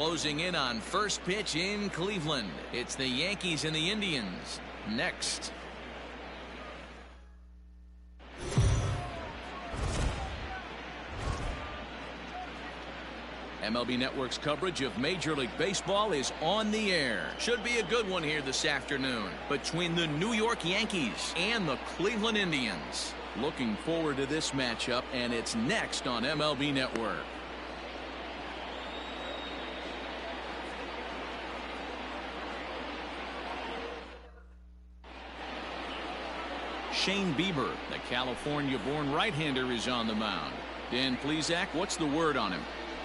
closing in on first pitch in Cleveland. It's the Yankees and the Indians next. MLB Network's coverage of Major League Baseball is on the air. Should be a good one here this afternoon between the New York Yankees and the Cleveland Indians. Looking forward to this matchup, and it's next on MLB Network. Shane Bieber, the California-born right-hander, is on the mound. Dan Plesac, what's the word on him?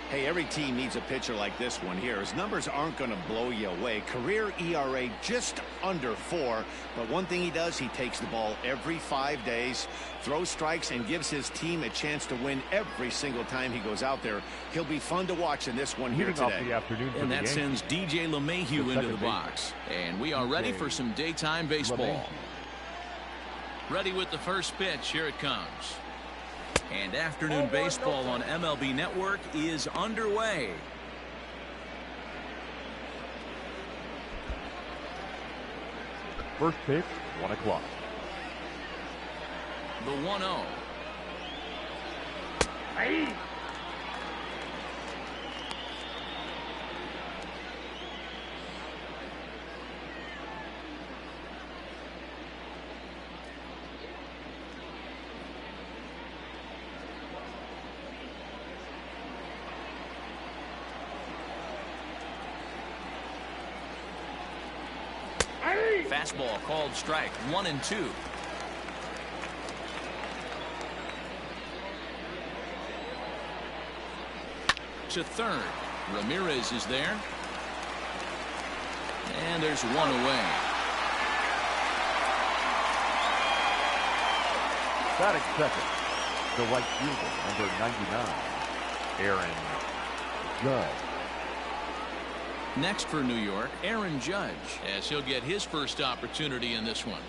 Hey, every team needs a pitcher like this one here. His numbers aren't going to blow you away. Career ERA just under 4. But one thing he does, he takes the ball every 5 days, throws strikes, and gives his team a chance to win every single time he goes out there. He'll be fun to watch in this one here today. And that sends DJ LeMahieu into the box. And we are ready for some daytime baseball. Ready with the first pitch. Here it comes. And afternoon baseball on MLB Network is underway. First pitch, 1 o'clock. The 1-0. Hey. Fastball called strike. 1-2. To third. Ramirez is there. And there's one away. Batting second, the right fielder, number 99, Aaron Judge. Next for New York, Aaron Judge, as he'll get his first opportunity in this one.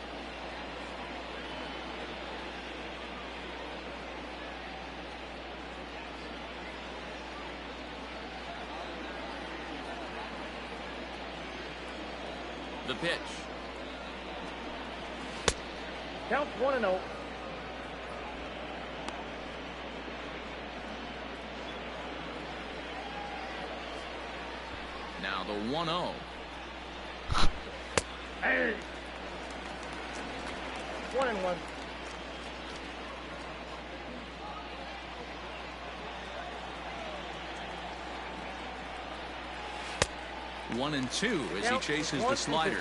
The pitch. Count 1-0. Now the 1-0. Hey. 1-1. One and two as he chases the slider.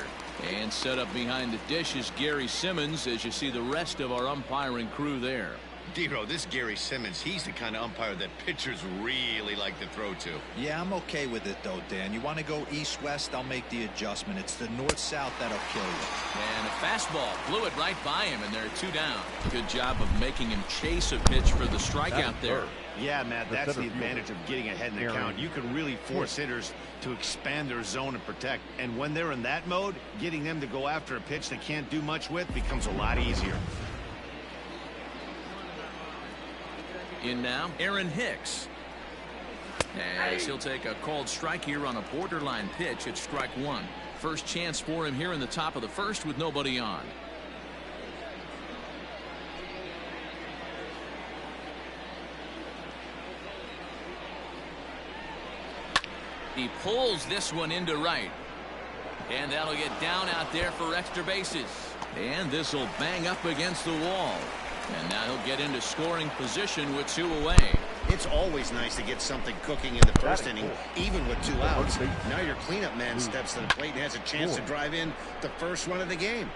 And set up behind the dish is Gary Simmons, as you see the rest of our umpiring crew there. Dero, this Gary Simmons, he's the kind of umpire that pitchers really like to throw to. Yeah, I'm okay with it, though, Dan. You want to go east-west, I'll make the adjustment. It's the north-south that'll kill you. And a fastball blew it right by him, and they're 2 down. Good job of making him chase a pitch for the strikeout there. Yeah, Matt, that's the advantage of getting ahead in the count. You can really force hitters to expand their zone and protect. And when they're in that mode, getting them to go after a pitch they can't do much with becomes a lot easier. In now, Aaron Hicks. As he'll take a called strike here on a borderline pitch at strike 1. First chance for him here in the top of the first with nobody on. He pulls this one into right. And that'll get down out there for extra bases. And this will bang up against the wall. And now he'll get into scoring position with 2 away. It's always nice to get something cooking in the first inning, even with 2 outs. Now your cleanup man steps to the plate and has a chance to drive in the first run of the game.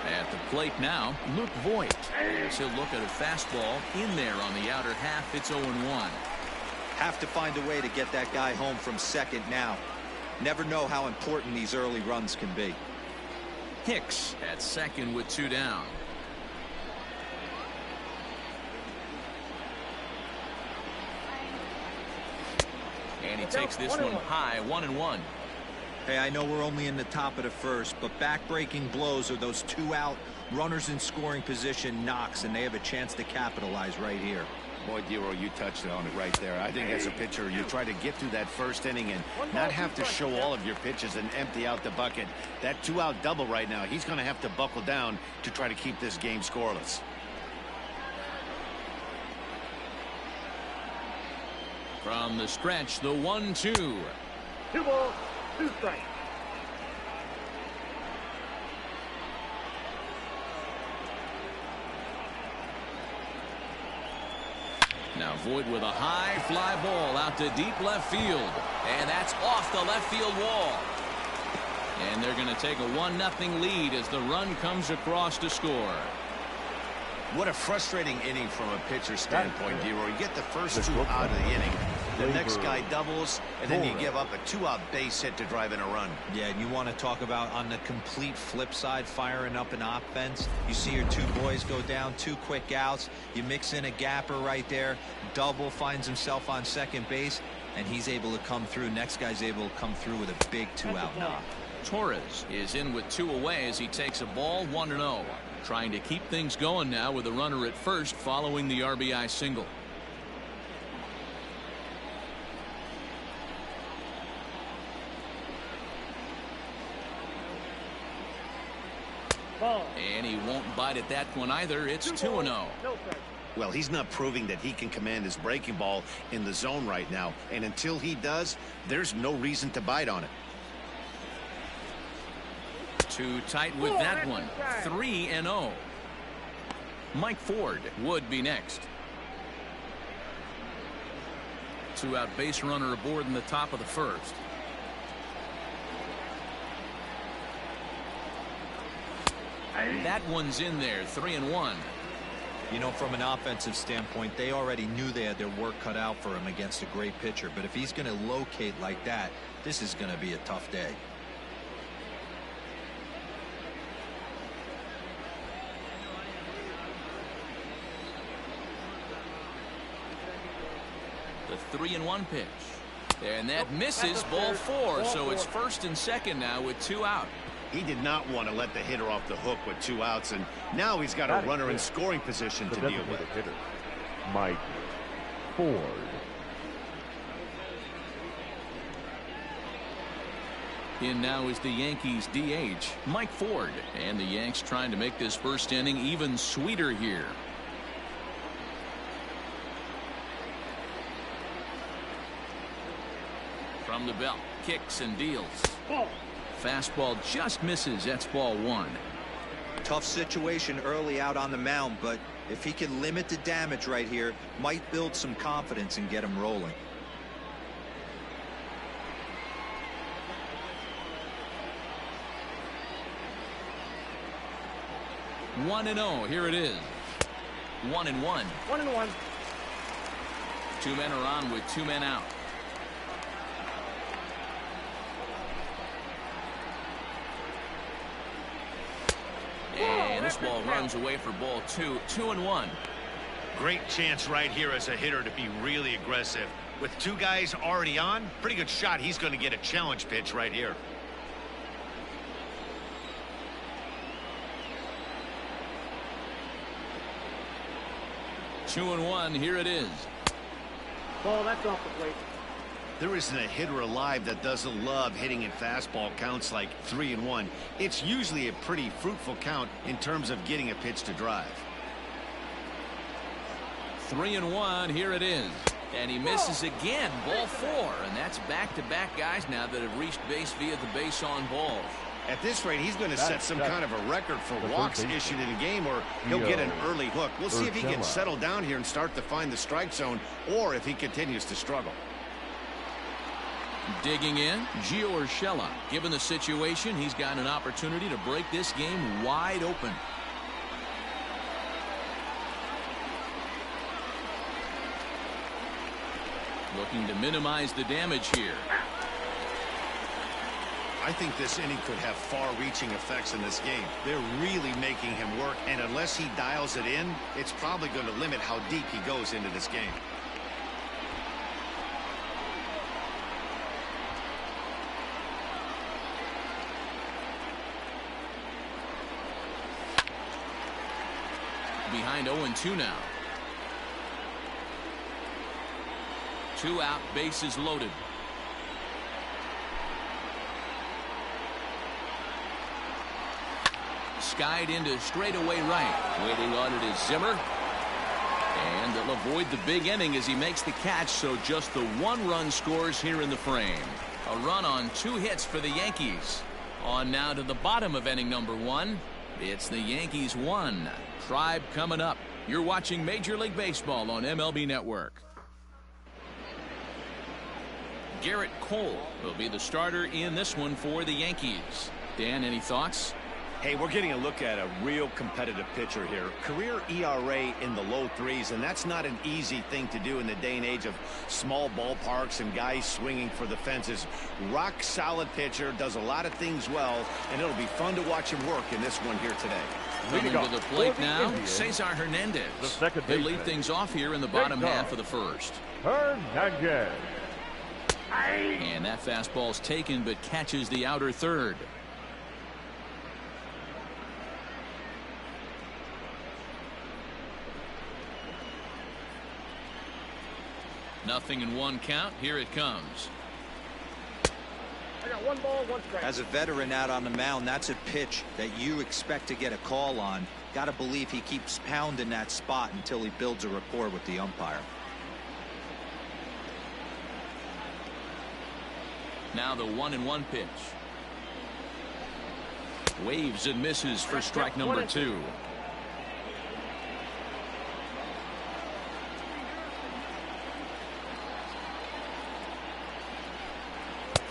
At the plate now, Luke Voigt. As he'll look at a fastball in there on the outer half. It's 0-1. Have to find a way to get that guy home from second now. Never know how important these early runs can be. Hicks at second with 2 down. And he takes this one high, 1-1. Hey, I know we're only in the top of the first, but back-breaking blows are those 2-out runners in scoring position knocks, and they have a chance to capitalize right here. Boy, Dero, you touched on it right there. I think as a pitcher, you try to get through that first inning and not have to show all of your pitches and empty out the bucket. That 2-out double right now, he's going to have to buckle down to try to keep this game scoreless. From the stretch, the 1-2. 2 balls, 2 strikes. Now Voit with a high fly ball out to deep left field. And that's off the left field wall. And they're going to take a 1-0 lead as the run comes across to score. What a frustrating inning from a pitcher's standpoint, Dero. You get the first 2 out of the inning. The next guy doubles, and then you give up a 2-out base hit to drive in a run. Yeah, and you want to talk about on the complete flip side, firing up an offense. You see your 2 boys go down, 2 quick outs. You mix in a gapper right there. Double finds himself on second base, and he's able to come through. Next guy's able to come through with a big 2-out knock. Torres is in with 2 away as he takes a ball 1-0. Trying to keep things going now with a runner at first following the RBI single. Ball. And he won't bite at that one either. It's 2-0. No strikes. Well, he's not proving that he can command his breaking ball in the zone right now. And until he does, there's no reason to bite on it. Too tight with that one. 3-0. Mike Ford would be next. 2-out base runner aboard in the top of the first. That one's in there. 3-1. You know, from an offensive standpoint, they already knew they had their work cut out for him against a great pitcher. But if he's going to locate like that, this is going to be a tough day. The 3-1 pitch. And that misses, ball 4. So it's first and second now with 2 out. He did not want to let the hitter off the hook with 2 outs, and now he's got a runner in scoring position to deal with. Hitter, Mike Ford. In now is the Yankees DH, Mike Ford. And the Yanks trying to make this first inning even sweeter here. From the belt, kicks and deals. Ball. Fastball just misses. That's ball 1. Tough situation early out on the mound, but if he can limit the damage right here, might build some confidence and get him rolling. One and 0. Here it is. 1-1. 1-1. 2 men are on with 2 men out. And this ball runs away for ball 2. 2-1. Great chance right here as a hitter to be really aggressive. With 2 guys already on, pretty good shot. He's going to get a challenge pitch right here. Two and 1. Here it is. Ball, that's off the plate. There isn't a hitter alive that doesn't love hitting in fastball counts like 3-1. It's usually a pretty fruitful count in terms of getting a pitch to drive. 3-1. Here it is. And he misses again. Ball 4. And that's back-to-back guys now that have reached base via the base on balls. At this rate, he's going to set some kind of a record for walks issued in a game, or he'll get an early hook. We'll see if he can settle down here and start to find the strike zone, or if he continues to struggle. Digging in, Gio Urshela. Given the situation, he's got an opportunity to break this game wide open. Looking to minimize the damage here. I think this inning could have far-reaching effects in this game. They're really making him work, and unless he dials it in, it's probably going to limit how deep he goes into this game. behind 0-2 now. 2 out, bases loaded. Skied into straightaway right. Waiting on it is Zimmer. And they'll avoid the big inning as he makes the catch, so just the 1 run scores here in the frame. A run on 2 hits for the Yankees. On now to the bottom of inning number 1. It's the Yankees 1. Tribe coming up. You're watching Major League Baseball on MLB Network. Garrett Cole will be the starter in this one for the Yankees. Dan, any thoughts? Hey, we're getting a look at a real competitive pitcher here. Career ERA in the low 3s, and that's not an easy thing to do in the day and age of small ballparks and guys swinging for the fences. Rock solid pitcher, does a lot of things well, and it'll be fun to watch him work in this one here today. Coming to the plate now, Cesar Hernandez. They lead things off here in the bottom half of the first. Hernandez. And that fastball's taken but catches the outer third. Nothing in 1 count. Here it comes. I got 1 ball, 1 strike. As a veteran out on the mound, that's a pitch that you expect to get a call on. Got to believe he keeps pounding that spot until he builds a rapport with the umpire. Now the 1-1 pitch. Waves and misses for strike number 2.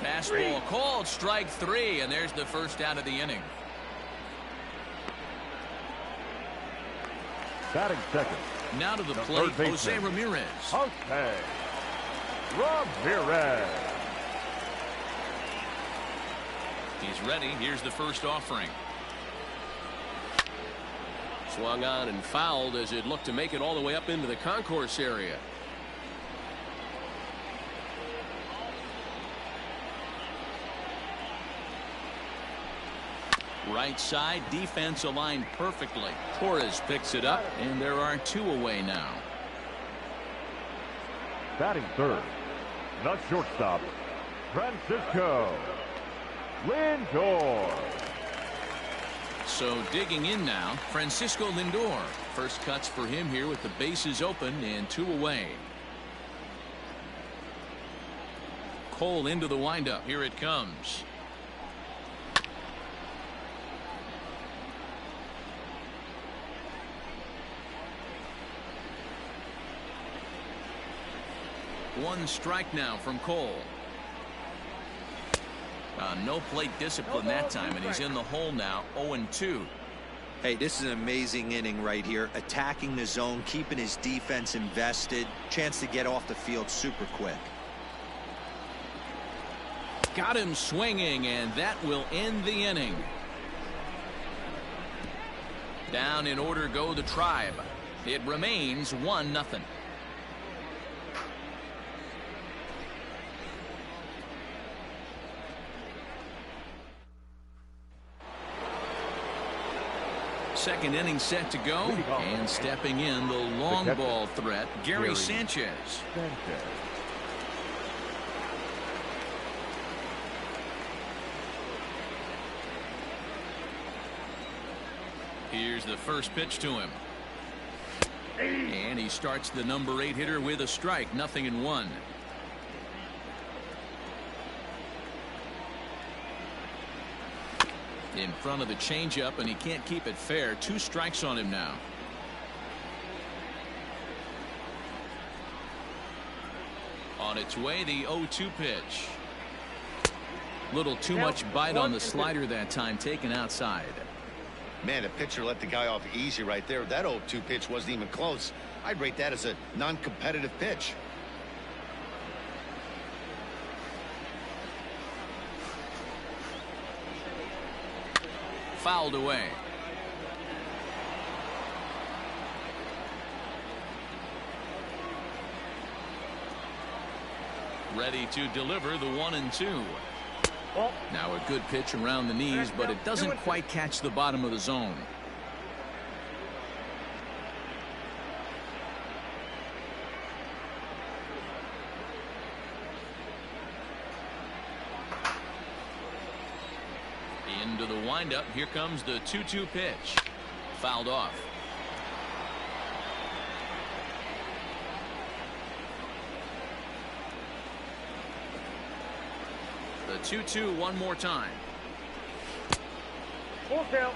Fastball called, strike 3, and there's the first out of the inning. Batting second. Now to the plate, Jose Ramirez. Jose Ramirez. He's ready. Here's the first offering. Swung on and fouled as it looked to make it all the way up into the concourse area. Right side, defense aligned perfectly. Torres picks it up, and there are 2 away now. Batting third, the shortstop, Francisco Lindor. So digging in now, Francisco Lindor. First cuts for him here with the bases open and 2 away. Cole into the windup. Here it comes. One strike now from Cole. No plate discipline that time, and he's in the hole now, 0-2. Hey, this is an amazing inning right here. Attacking the zone, keeping his defense invested. Chance to get off the field super quick. Got him swinging, and that will end the inning. Down in order go the Tribe. It remains 1-0. Second inning set to go, and stepping in the long ball threat, Gary Sanchez. Here's the first pitch to him. And he starts the number 8 hitter with a strike, 0-1. In front of the changeup, and he can't keep it fair. 2 strikes on him now. On its way, the 0-2 pitch. Little too much bite on the slider that time, taken outside. Man, the pitcher let the guy off easy right there. That 0-2 pitch wasn't even close. I'd rate that as a non-competitive pitch. Fouled away. Ready to deliver the 1-2. Now a good pitch around the knees, but it doesn't quite catch the bottom of the zone. into the windup. Here comes the 2-2 pitch. Fouled off. The 2-2 one more time. Full count.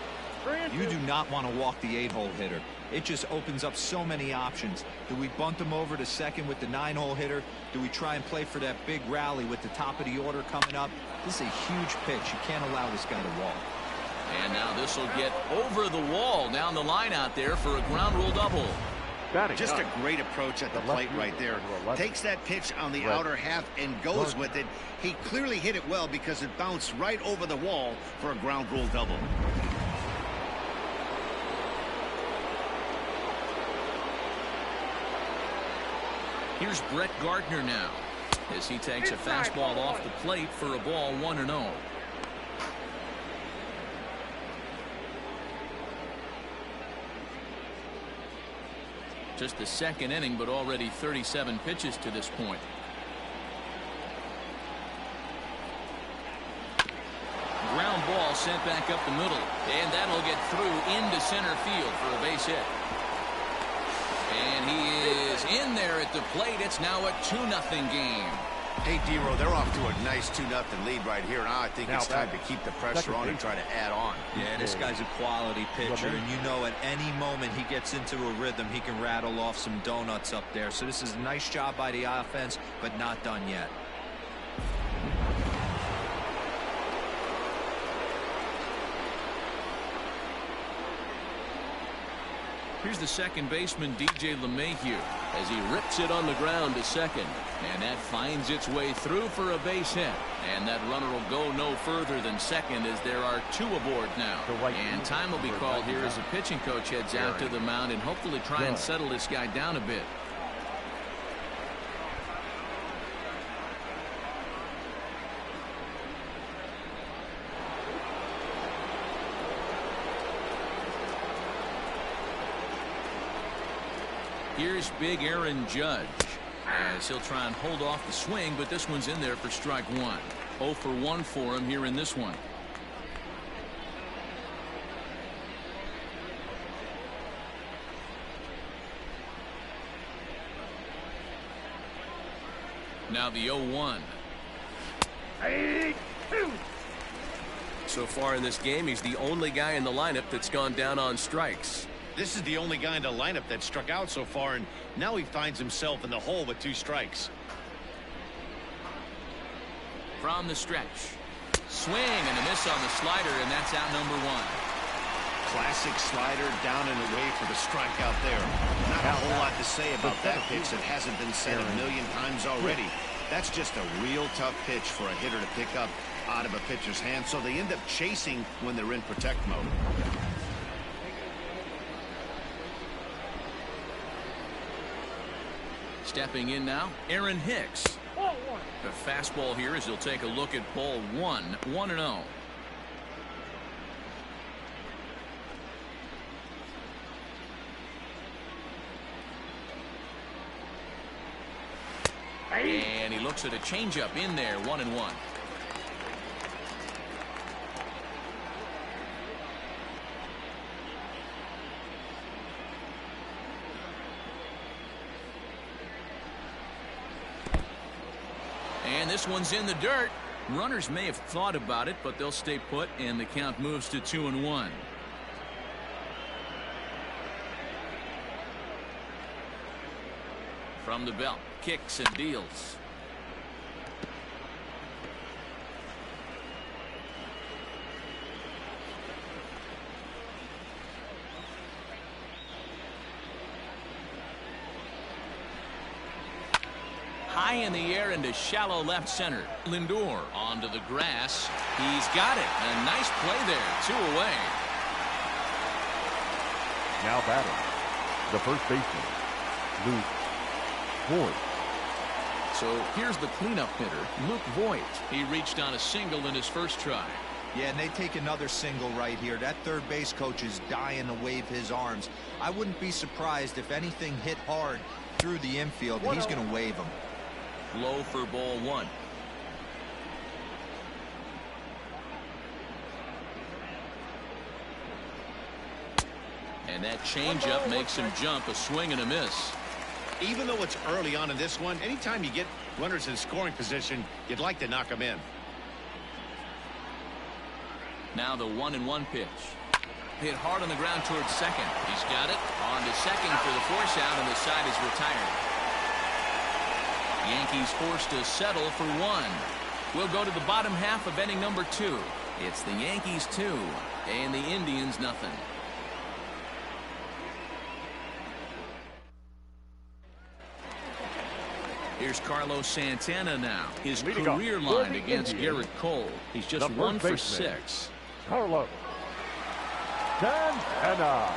You do not want to walk the 8-hole hitter. It just opens up so many options. Do we bunt him over to second with the 9-hole hitter? Do we try and play for that big rally with the top of the order coming up? This is a huge pitch. You can't allow this guy to walk. And now this will get over the wall down the line out there for a ground rule double. Just a great approach at the plate right there. Takes that pitch on the outer half and goes with it. He clearly hit it well because it bounced right over the wall for a ground rule double. Here's Brett Gardner now as he takes a fastball off the plate for a ball 1-0. Just the second inning, but already 37 pitches to this point. Ground ball sent back up the middle, and that'll get through into center field for a base hit. And he is in there at the plate. It's now a 2-0 game. Hey, D-Row, they're off to a nice 2-0 lead right here. Now I think it's time to keep the pressure on and try to add on. Yeah, this guy's a quality pitcher, and you know at any moment he gets into a rhythm, he can rattle off some donuts up there. So this is a nice job by the offense, but not done yet. Here's the second baseman, DJ LeMahieu, as he rips it on the ground to second. And that finds its way through for a base hit. And that runner will go no further than second as there are 2 aboard now. And time will be called here as the pitching coach heads out to the mound and hopefully try and settle this guy down a bit. Here's big Aaron Judge as he'll try and hold off the swing, but this one's in there for strike 1. 0 for 1 for him here in this one. Now the 0-1. So far in this game, he's the only guy in the lineup that's gone down on strikes. This is the only guy in the lineup that struck out so far, and now he finds himself in the hole with 2 strikes. From the stretch. Swing and a miss on the slider, and that's out number 1. Classic slider down and away for the strikeout there. Not a whole lot to say about that pitch that hasn't been said a million times already. That's just a real tough pitch for a hitter to pick up out of a pitcher's hand, so they end up chasing when they're in protect mode. Stepping in now, Aaron Hicks. The fastball here as he'll take a look at ball 1, 1-0. And he looks at a changeup in there, 1-1. And this one's in the dirt. Runners may have thought about it, but they'll stay put, and the count moves to 2-1. From the belt, kicks and deals. High in the air into shallow left center. Lindor onto the grass. He's got it. A nice play there. 2 away. Now batting, the first baseman, Luke Voigt. So here's the cleanup hitter, Luke Voigt. He reached on a single in his first try. Yeah, and they take another single right here. That third base coach is dying to wave his arms. I wouldn't be surprised if anything hit hard through the infield. He's going to wave them. Low for ball 1. And that changeup makes him jump. A swing and a miss. Even though it's early on in this one, anytime you get runners in scoring position, you'd like to knock them in. Now the 1-1 pitch. Hit hard on the ground towards second. He's got it. On to second for the force out, and the side is retired. Yankees forced to settle for one. We'll go to the bottom half of inning number 2. It's the Yankees 2 and the Indians nothing. Here's Carlos Santana now. His career line against Garrett Cole. He's just 1 for 6. Carlos Santana.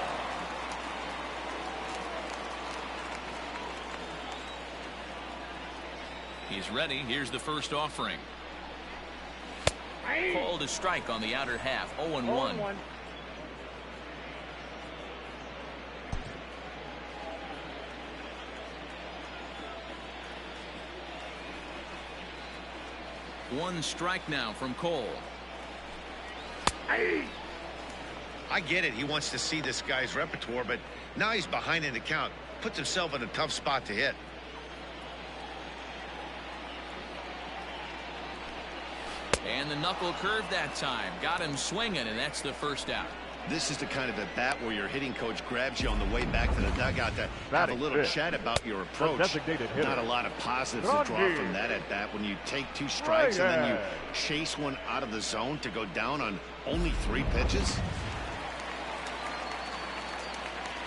He's ready. Here's the first offering. Called a strike on the outer half. 0-1. One strike now from Cole. I get it. He wants to see this guy's repertoire, but now he's behind in the count. Puts himself in a tough spot to hit. And the knuckle curve that time. Got him swinging, and that's the first out. This is the kind of at bat where your hitting coach grabs you on the way back to the dugout to have a little chat about your approach. Not a lot of positives to draw from that at bat when you take 2 strikes and then you chase one out of the zone to go down on only 3 pitches.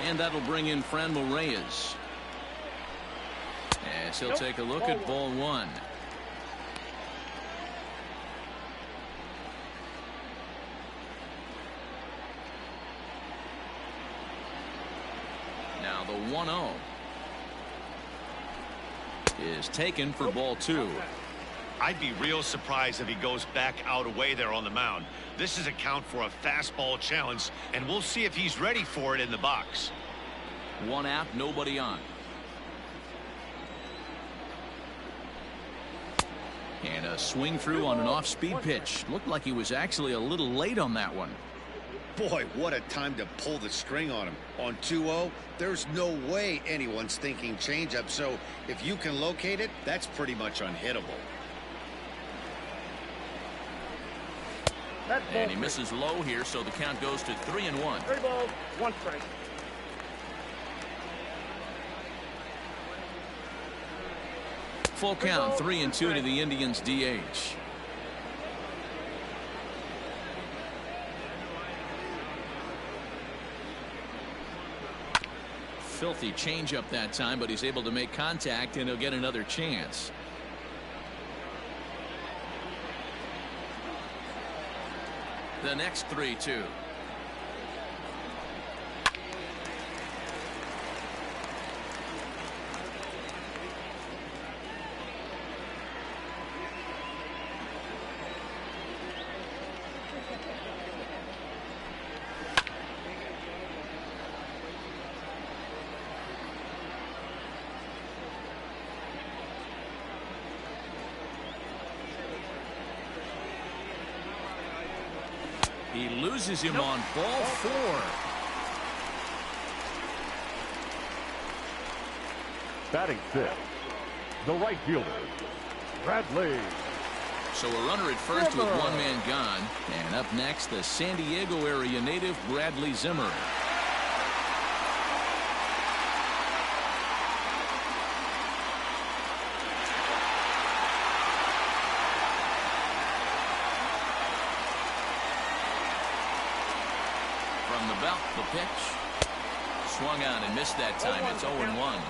And that'll bring in Franmil Reyes. As he'll take a look at ball 1. Now the 1-0 is taken for ball 2. I'd be real surprised if he goes back out away there on the mound. This is a count for a fastball challenge, and we'll see if he's ready for it in the box. 1 out, nobody on. And a swing through on an off-speed pitch. Looked like he was actually a little late on that one. Boy, what a time to pull the string on him. On 2-0, there's no way anyone's thinking changeup, so if you can locate it, that's pretty much unhittable. And he misses low here, so the count goes to 3-1. 3 balls, 1 strike. Full count, 3-2 to the Indians DH. Filthy changeup that time, but he's able to make contact, and he'll get another chance. The next 3-2. He loses him on ball 4. Batting 5th, the right fielder, Bradley. So a runner at first with 1 man gone. And up next, the San Diego area native Bradley Zimmer. From the belt, the pitch. Swung on and missed that time. It's 0-1.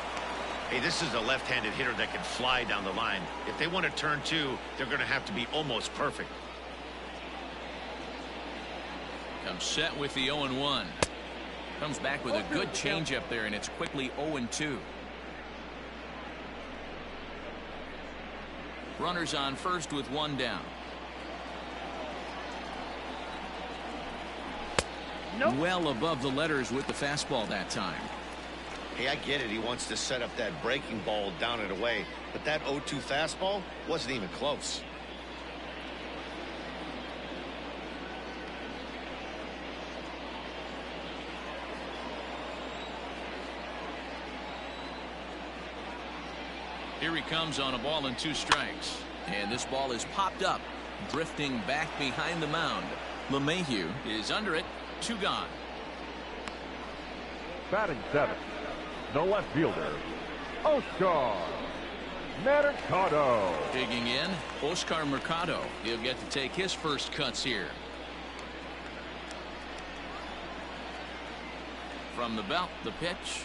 Hey, this is a left-handed hitter that can fly down the line. If they want to turn 2, they're going to have to be almost perfect. Comes set with the 0-1. Comes back with a good changeup there, and it's quickly 0-2. Runners on first with 1 down. Well above the letters with the fastball that time. Hey, I get it. He wants to set up that breaking ball down and away, but that 0-2 fastball wasn't even close. Here he comes on a ball and 2 strikes. And this ball is popped up, drifting back behind the mound. LeMahieu is under it. 2 gone. Batting 7th, the left fielder, Oscar Mercado. Digging in, Oscar Mercado. He'll get to take his first cuts here. From the belt, the pitch.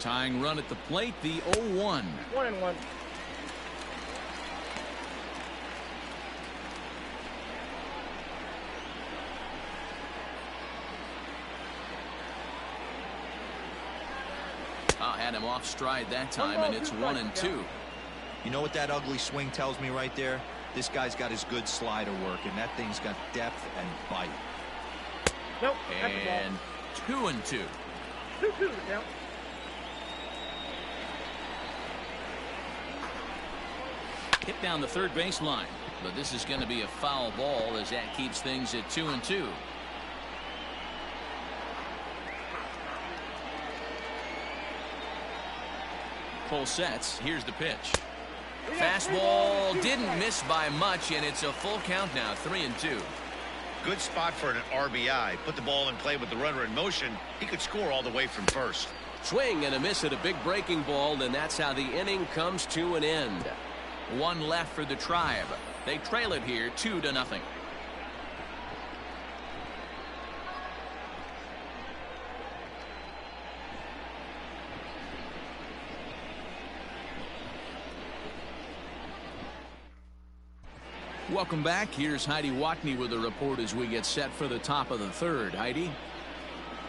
Tying run at the plate, the 0-1. 1-1. Had him off stride that time, and it's 1-2. You know what that ugly swing tells me right there? This guy's got his good slider work, and that thing's got depth and bite. Nope. And 2-2. 2-2 the count. Hit down the third base line, but this is going to be a foul ball as that keeps things at 2-2. Full sets. Here's the pitch. Fastball didn't miss by much, and it's a full count now. 3-2. Good spot for an RBI. Put the ball in play with the runner in motion. He could score all the way from first. Swing and a miss at a big breaking ball, and that's how the inning comes to an end. 1 left for the Tribe. They trail it here 2-0. Welcome back. Here's Heidi Watney with a report as we get set for the top of the third. Heidi?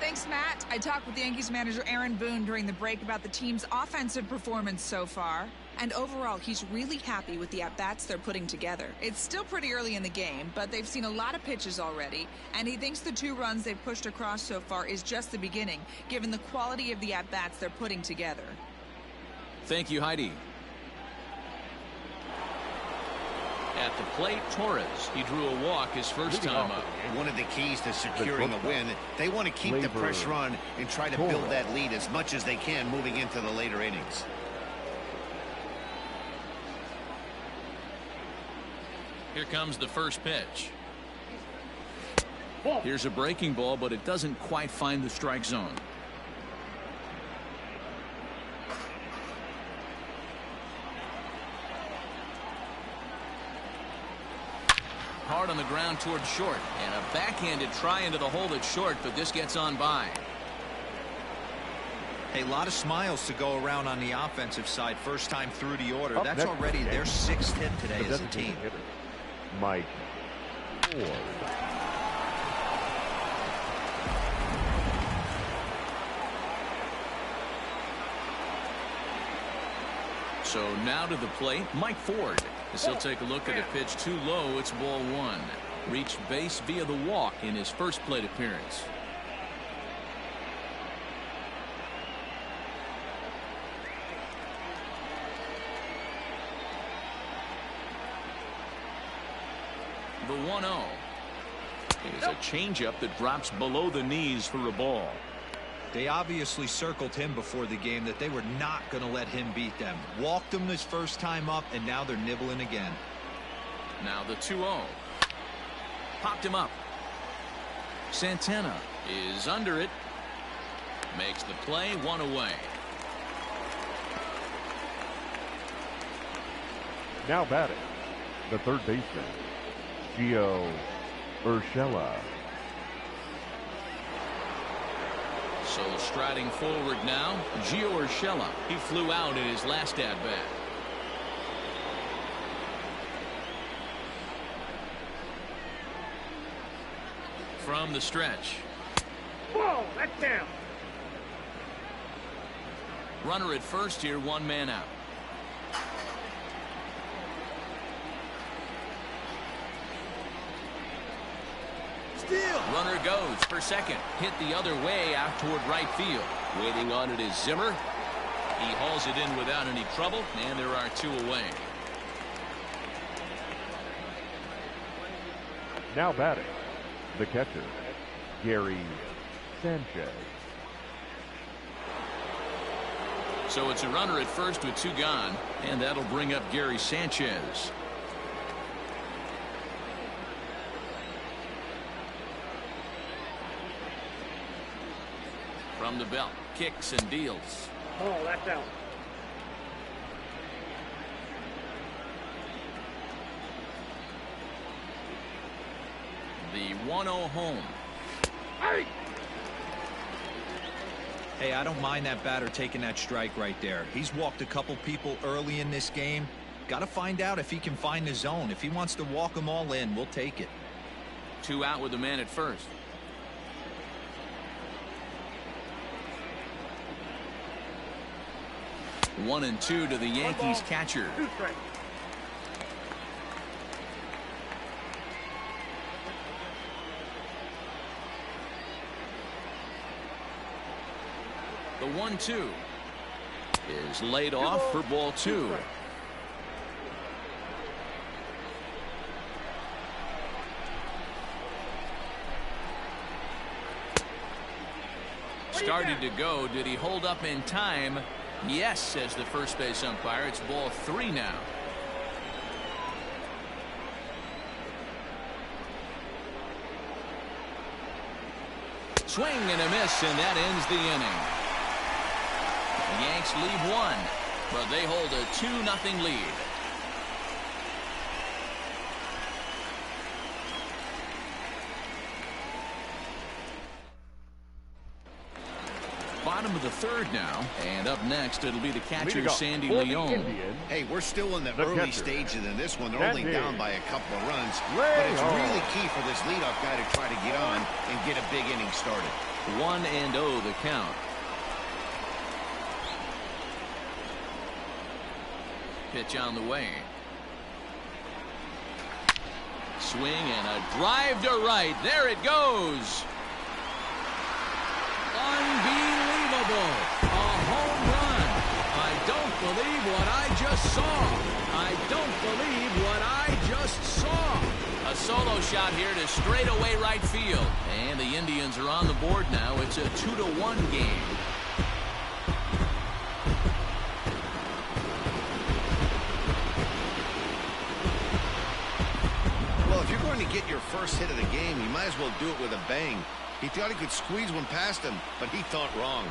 Thanks, Matt. I talked with Yankees manager Aaron Boone during the break about the team's offensive performance so far. And overall, he's really happy with the at-bats they're putting together. It's still pretty early in the game, but they've seen a lot of pitches already. And he thinks the 2 runs they've pushed across so far is just the beginning, given the quality of the at-bats they're putting together. Thank you, Heidi. At the plate, Torres. He drew a walk his first time up. One of the keys to securing a win, they want to keep the pressure on and try to build that lead as much as they can moving into the later innings. Here comes the first pitch. Here's a breaking ball, but it doesn't quite find the strike zone. Hard on the ground towards short, and a backhanded try into the hole that's short, but this gets on by. Hey, a lot of smiles to go around on the offensive side. First time through the order. Up That's next already their 6th hit today as a team. Mike Ford. So now to the plate, Mike Ford. As he'll take a look at a pitch too low, it's ball 1. Reached base via the walk in his first plate appearance. The 1-0 is a changeup that drops below the knees for a ball. They obviously circled him before the game that they were not going to let him beat them. Walked him his first time up, and now they're nibbling again. Now the 2-0. Popped him up. Santana is under it. Makes the play, 1 away. Now batting, the third baseman, C.O.D. So striding forward now, Gio Urshela. He flew out in his last at-bat. From the stretch. Whoa, that's down. Runner at first here, 1 man out. Steal. Runner goes for second. Hit the other way out toward right field. Waiting on it is Zimmer. He hauls it in without any trouble, and there are 2 away. Now batting, the catcher, Gary Sanchez. So it's a runner at first with 2 gone, and that'll bring up Gary Sanchez. From the belt, kicks and deals. Oh, that's out. The 1-0 home. Hey! Hey, I don't mind that batter taking that strike right there. He's walked a couple people early in this game. Got to find out if he can find the zone. If he wants to walk them all in, we'll take it. 2 out with the man at first. One and 2 to the Yankees catcher. 2 strikes. The 1-2 is laid off for ball 2. Started to go. Did he hold up in time? Yes, says the first base umpire. It's ball 3 now. Swing and a miss, and that ends the inning. The Yanks lead 1, but they hold a 2-0 lead. Bottom of the 3rd now, and up next it'll be the catcher Sandy Leon. Hey, we're still in the early catcher. stages in this one. They're only Sandy. down by a couple of runs, but it's really key for this leadoff guy to try to get on and get a big inning started. 1-0 the count. Pitch on the way. Swing and a drive to right. There it goes. Unbelievable. A home run. I don't believe what I just saw. I don't believe what I just saw. A solo shot here to straightaway right field. And the Indians are on the board now. It's a 2-1 game. Well, if you're going to get your first hit of the game, you might as well do it with a bang. He thought he could squeeze one past him, but he thought wrong.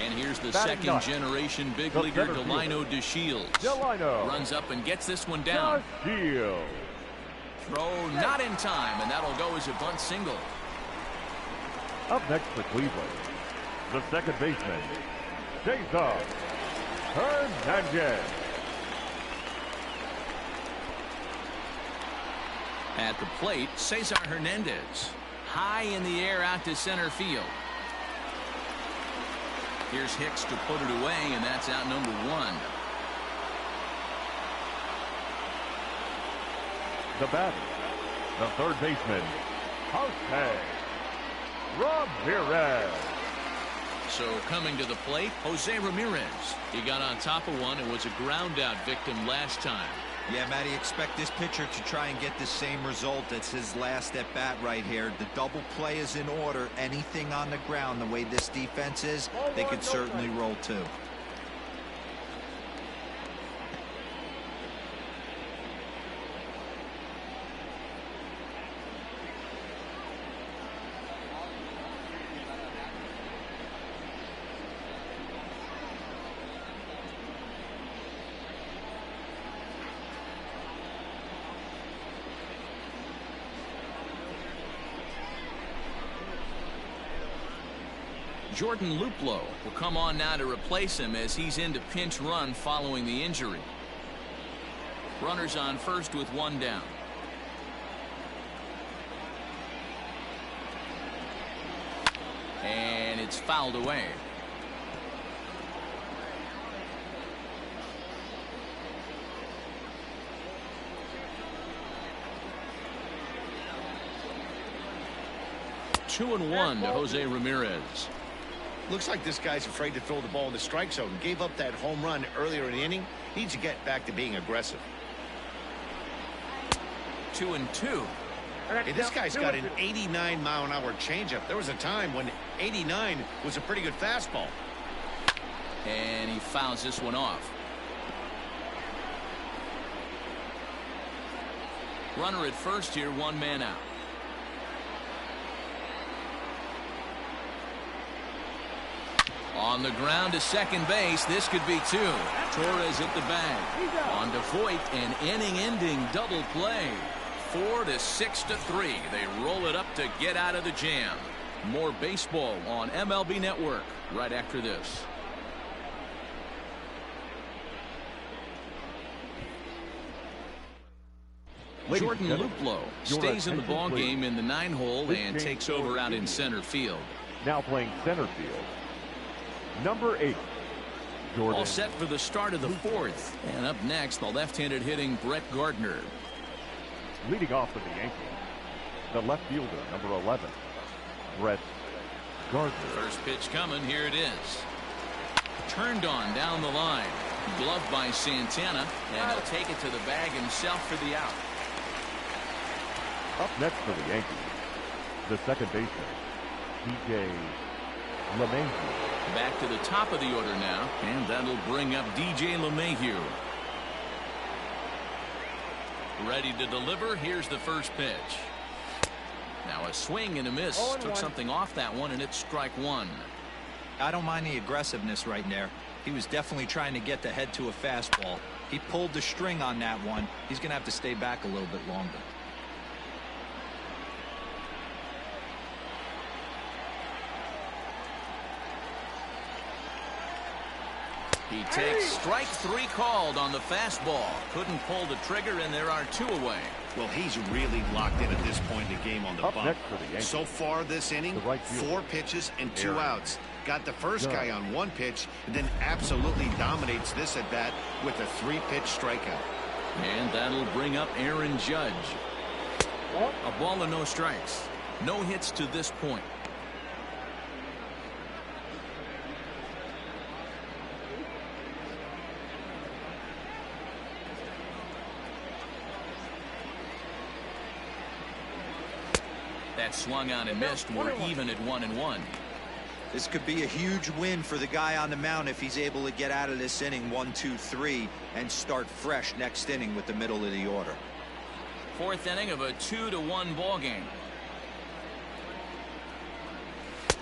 And here's the Batting second ninth, generation big the leaguer, center Delino DeShields. Delino. Runs up and gets this one down. Shield. Throw not in time, and that'll go as a bunt single. Up next for Cleveland, the second baseman, Cesar Hernandez. At the plate, Cesar Hernandez. High in the air out to center field. Here's Hicks to put it away, and that's out number 1. The batter, the third baseman, Jose Ramirez. So coming to the plate, Jose Ramirez. He got on top of one and was a ground out victim last time. Yeah, Matty, expect this pitcher to try and get the same result. It's his last at bat right here. The double play is in order. Anything on the ground, the way this defense is, they could certainly roll too. Jordan Luplow will come on now to replace him as he's into pinch run following the injury. Runners on first with 1 down. And it's fouled away. 2-1 to Jose Ramirez. Looks like this guy's afraid to throw the ball in the strike zone. Gave up that home run earlier in the inning. Needs to get back to being aggressive. 2-2. Hey, this guy's got an 89-mile-an-hour changeup. There was a time when 89 was a pretty good fastball. And he fouls this one off. Runner at first here, 1 man out. On the ground to second base. This could be 2. Torres at the bag. On to Voit, an inning-ending double play. 4-6-3. They roll it up to get out of the jam. More baseball on MLB Network right after this. Jordan Luplow stays in the ball game in the 9-hole and takes over out in center field. Now playing center field, number 8, Jordan. All set for the start of the 4th. And up next, the left-handed hitting Brett Gardner. Leading off for the Yankees, the left fielder, number 11, Brett Gardner. First pitch coming. Here it is. Turned on down the line. Gloved by Santana. And he'll take it to the bag himself for the out. Up next for the Yankees, the second baseman, DJ LeMahieu. Back to the top of the order now. And that'll bring up DJ LeMahieu. Ready to deliver. Here's the first pitch. Now a swing and a miss. Took something off that one, and it's strike 1. I don't mind the aggressiveness right there. He was definitely trying to get the head to a fastball. He pulled the string on that one. He's going to have to stay back a little bit longer. He takes strike 3 called on the fastball. Couldn't pull the trigger, and there are 2 away. Well, he's really locked in at this point in the game on the Up bump. next for the Yankees, so far this inning, right fielder, 4 pitches and 2 Aaron outs. Got the first Judge. guy on 1 pitch, and then absolutely dominates this at bat with a 3-pitch strikeout. And that'll bring up Aaron Judge. A ball and no strikes. No hits to this point. That swung on and missed. We're even at 1-1. This could be a huge win for the guy on the mound if he's able to get out of this inning 1, 2, 3 and start fresh next inning with the middle of the order. 4th inning of a 2-1 ball game.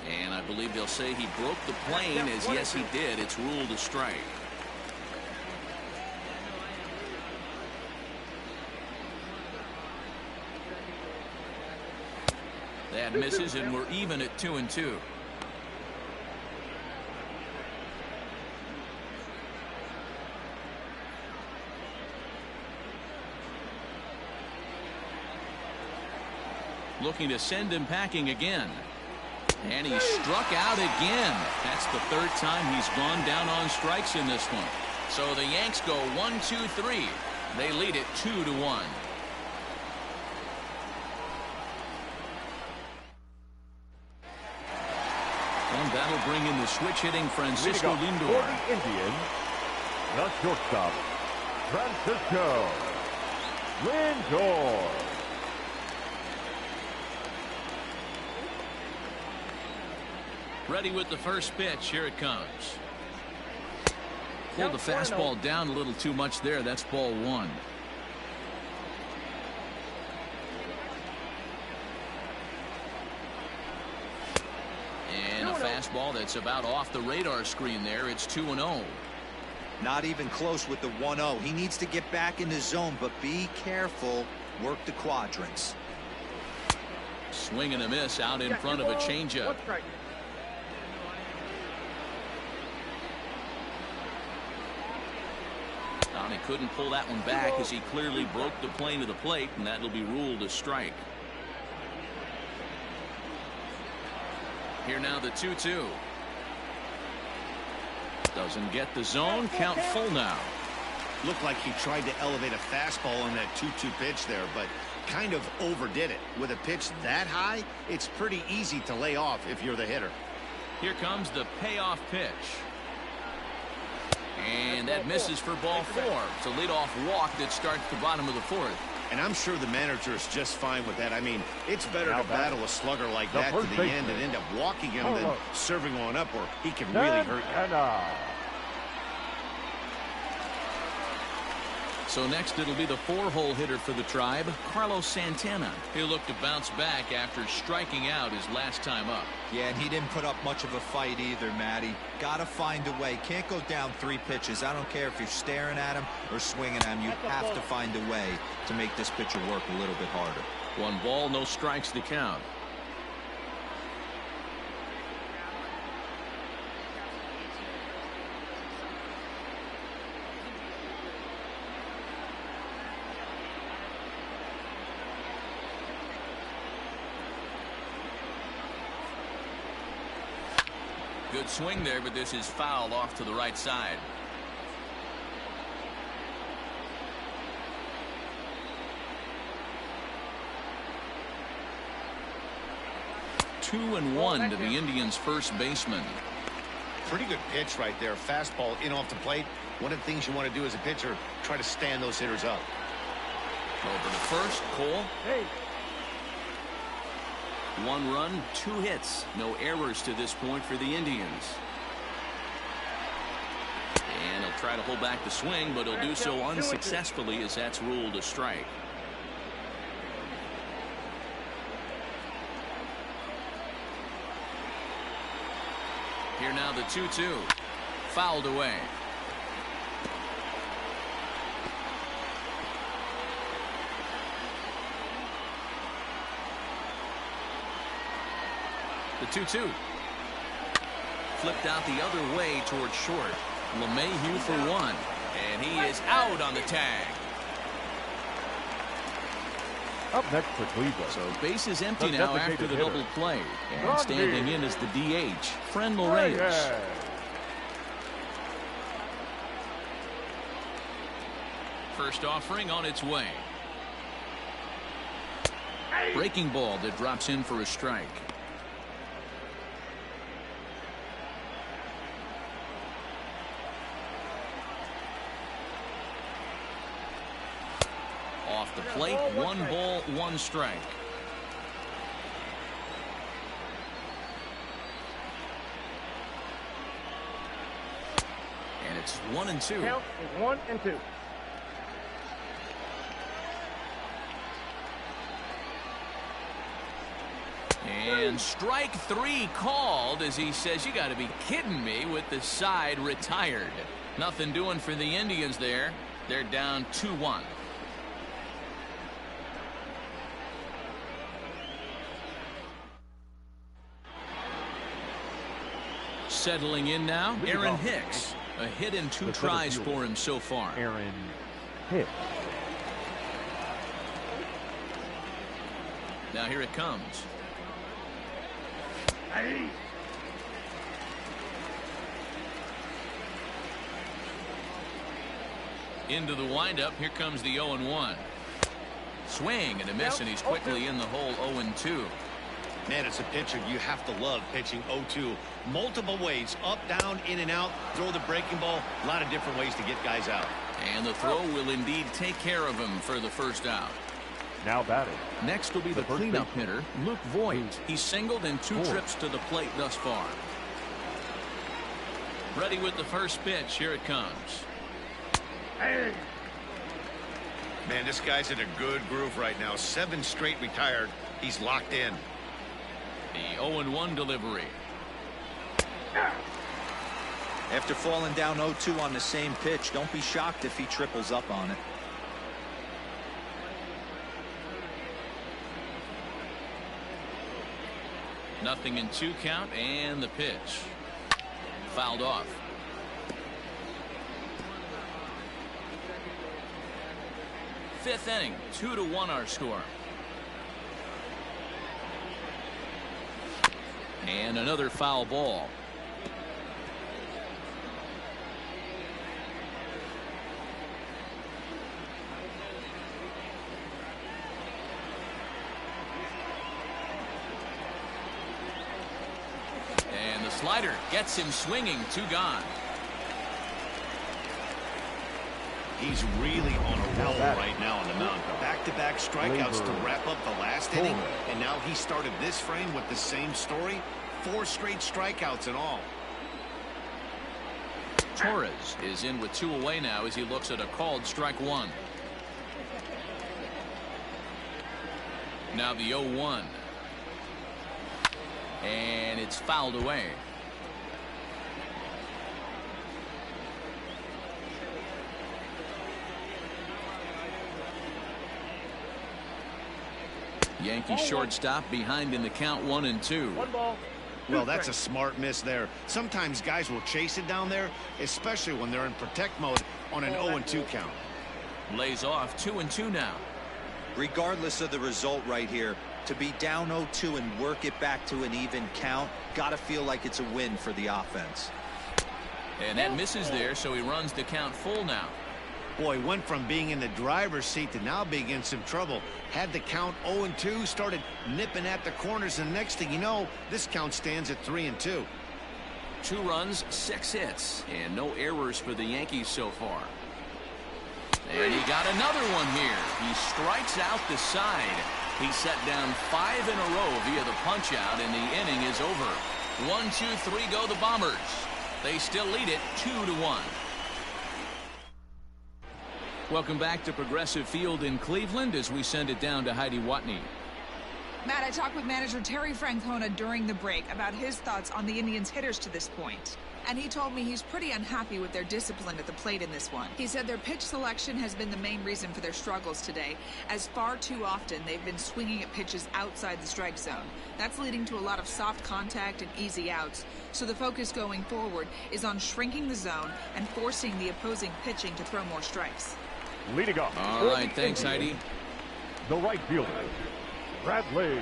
And I believe they'll say he broke the plane, as yes he did. It's ruled a strike. That misses, and we're even at 2-2. Looking to send him packing again. And he struck out again. That's the 3rd time he's gone down on strikes in this one. So the Yanks go 1-2-3. They lead it 2-1. And that'll bring in the switch-hitting Francisco Lindor. For the Indians, the shortstop, Francisco Lindor. Ready with the first pitch. Here it comes. Pulled the fastball down a little too much there. That's ball 1. And a fastball that's about off the radar screen there. It's 2-0. Not even close with the 1-0. He needs to get back in the zone, but be careful. Work the quadrants. Swing and a miss out in front of a changeup. He couldn't pull that one back as he clearly broke the plane of the plate, and that'll be ruled a strike. Here now the 2-2. Doesn't get the zone. Count full now. Looked like he tried to elevate a fastball on that 2-2 pitch there, but kind of overdid it. With a pitch that high, it's pretty easy to lay off if you're the hitter. Here comes the payoff pitch. And that misses for ball 4. It's a leadoff walk that starts the bottom of the 4th. And I'm sure the manager is just fine with that. I mean, it's better to battle a slugger like that to the end and end up walking him than serving one up where he can really hurt you. So next it'll be the 4-hole hitter for the Tribe, Carlos Santana. He'll look to bounce back after striking out his last time up. Yeah, and he didn't put up much of a fight either, Matty. Gotta find a way. Can't go down 3 pitches. I don't care if you're staring at him or swinging at him. You have to find a way to make this pitcher work a little bit harder. 1 ball, no strikes to count. Good swing there, but this is fouled off to the right side. Two and one to the Indians' first baseman. Pretty good pitch right there. Fastball in off the plate. One of the things you want to do as a pitcher, try to stand those hitters up. Over to first, Cole. Hey. 1 run, 2 hits. No errors to this point for the Indians. And he'll try to hold back the swing, but he'll do so unsuccessfully as that's ruled a strike. Here now the 2-2. Fouled away. The 2-2. Flipped out the other way towards short. LeMahieu for 1. And he is out on the tag. Up next for Cleveland. So base is empty now after the double play. And standing in is the DH, Friendly Reyes. First offering on its way. Breaking ball that drops in for a strike. Off the plate, 1 ball, 1 strike. And it's 1-2. Count is 1-2. And strike 3 called as he says, you got to be kidding me, with the side retired. Nothing doing for the Indians there. They're down 2-1. Settling in now, Aaron Hicks. A hit in 2 tries for him so far. Aaron Hicks. Now here it comes. Hey. Into the windup. Here comes the 0-1. Swing and a miss, and he's quickly in the hole. 0-2. Man, it's a pitcher you have to love pitching 0-2. Multiple ways, up, down, in and out, throw the breaking ball. A lot of different ways to get guys out. And the throw will indeed take care of him for the first out. Now batting. Next will be the cleanup hitter, Luke Voigt. He's singled in 2 trips to the plate thus far. Ready with the first pitch. Here it comes. Hey. Man, this guy's in a good groove right now. 7 straight retired. He's locked in. The 0-1 delivery. After falling down 0-2 on the same pitch, don't be shocked if he triples up on it. Nothing in 2 count, and the pitch. Fouled off. Fifth inning, 2-1 our score. And another foul ball. slider gets him swinging. 2 gone. He's really on a roll right now on the mound. Back-to-back strikeouts to wrap up the last inning. And now he started this frame with the same story. 4 straight strikeouts in all. Torres is in with 2 away now as he looks at a called strike 1. Now the 0-1. And it's fouled away. Yankee shortstop behind in the count 1-2. 1 ball. Well, that's a smart miss there. Sometimes guys will chase it down there, especially when they're in protect mode on an 0-2 count. Lays off 2-2 now. Regardless of the result right here, to be down 0-2 and work it back to an even count, gotta feel like it's a win for the offense. And that misses there, so he runs the count full now. Boy, went from being in the driver's seat to now being in some trouble. Had the count 0-2, started nipping at the corners, and next thing you know, this count stands at 3-2. 2 runs, 6 hits, and no errors for the Yankees so far. And he got another one here. He strikes out the side. He set down 5 in a row via the punch-out, and the inning is over. 1, 2, 3 go the Bombers. They still lead it 2-1. Welcome back to Progressive Field in Cleveland as we send it down to Heidi Watney. Matt, I talked with manager Terry Francona during the break about his thoughts on the Indians' hitters to this point. And he told me he's pretty unhappy with their discipline at the plate in this one. He said their pitch selection has been the main reason for their struggles today, as far too often they've been swinging at pitches outside the strike zone. That's leading to a lot of soft contact and easy outs. So the focus going forward is on shrinking the zone and forcing the opposing pitching to throw more strikes. Leading off. All right, thanks, Heidi. The right fielder, Bradley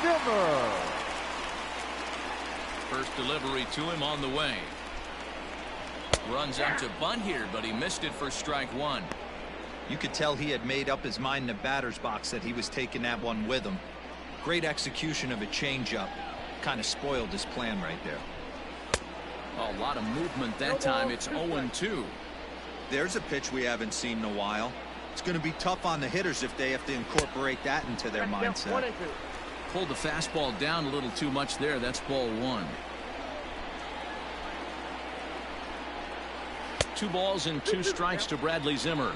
Zimmer. First delivery to him on the way. Runs out to bunt here, but he missed it for strike 1. You could tell he had made up his mind in the batter's box that he was taking that one with him. Great execution of a changeup. Kind of spoiled his plan right there. A lot of movement that time. It's 0-2. There's a pitch we haven't seen in a while. It's going to be tough on the hitters if they have to incorporate that into their mindset. 1-2. Pulled the fastball down a little too much there. That's ball 1. 2 balls and 2 strikes to Bradley Zimmer.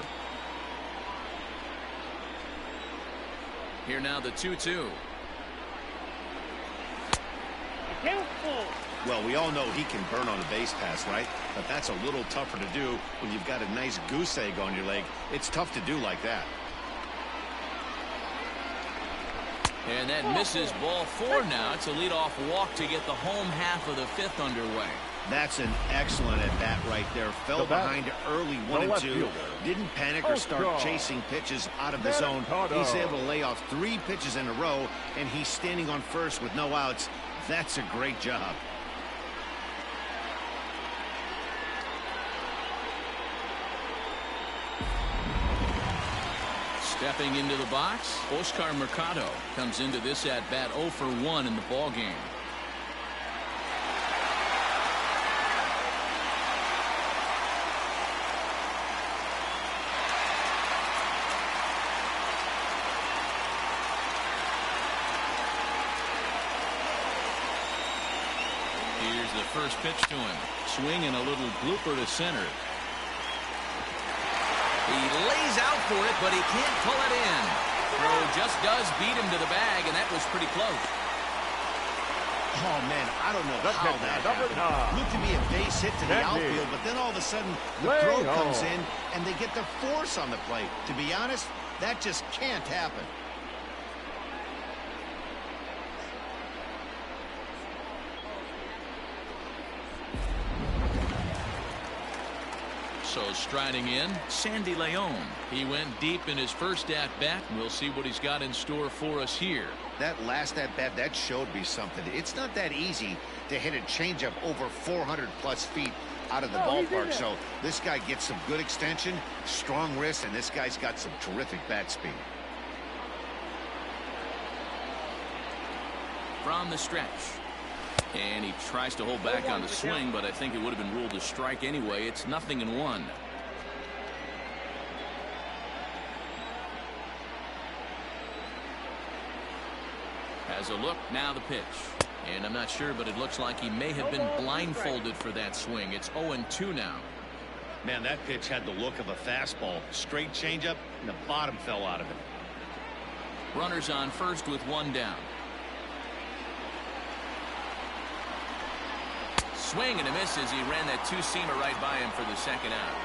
Here now the 2-2. Well, we all know he can burn on a base pass, right? But that's a little tougher to do when you've got a nice goose egg on your leg. It's tough to do like that. And that misses ball 4 now. It's a leadoff walk to get the home half of the 5th underway. That's an excellent at-bat right there. Fell behind early 1-2. Didn't panic or start chasing pitches out of the zone. He's able to lay off 3 pitches in a row, and he's standing on first with no outs. That's a great job. Stepping into the box, Oscar Mercado comes into this at-bat 0 for 1 in the ballgame. Here's the first pitch to him. Swing and a little blooper to center. He lays out for it, but he can't pull it in. Throw just does beat him to the bag, and that was pretty close. Oh, man, I don't know how that happened. Looked to be a base hit to the outfield, but then all of a sudden, the throw comes in, and they get the force on the plate. To be honest, that just can't happen. So striding in, Sandy Leon. He went deep in his first at-bat. We'll see what he's got in store for us here. That last at-bat, that showed me something. It's not that easy to hit a changeup over 400-plus feet out of the ballpark. So this guy gets some good extension, strong wrist, and this guy's got some terrific bat speed. From the stretch. And he tries to hold back on the swing, but I think it would have been ruled a strike anyway. It's 0-1. Has a look, now the pitch. And I'm not sure, but it looks like he may have been blindfolded for that swing. It's 0-2 now. Man, that pitch had the look of a fastball. Straight changeup, and the bottom fell out of it. Runners on first with one down. Swing and a miss as he ran that two-seamer right by him for the second out.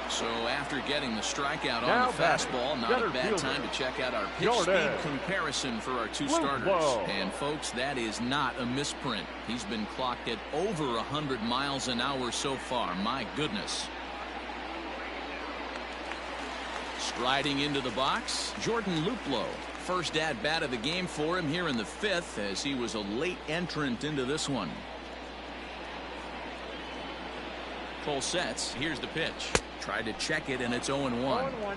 So after getting the strikeout on the fastball, not a bad time to check out our pitch speed comparison for our two starters. And folks, that is not a misprint. He's been clocked at over 100 miles an hour so far. My goodness. Striding into the box, Jordan Luplow. First at bat of the game for him here in the 5th, as he was a late entrant into this one. Full sets. Here's the pitch. Tried to check it, and it's 0-1. 0-1.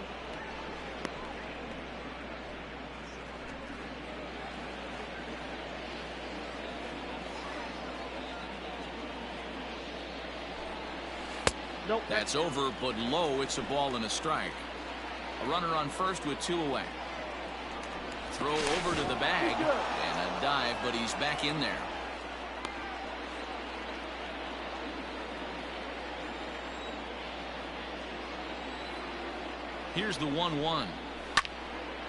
Nope. That's over, but low. It's a ball and a strike. A runner on first with 2 away. Throw over to the bag, and a dive, but he's back in there. Here's the 1-1.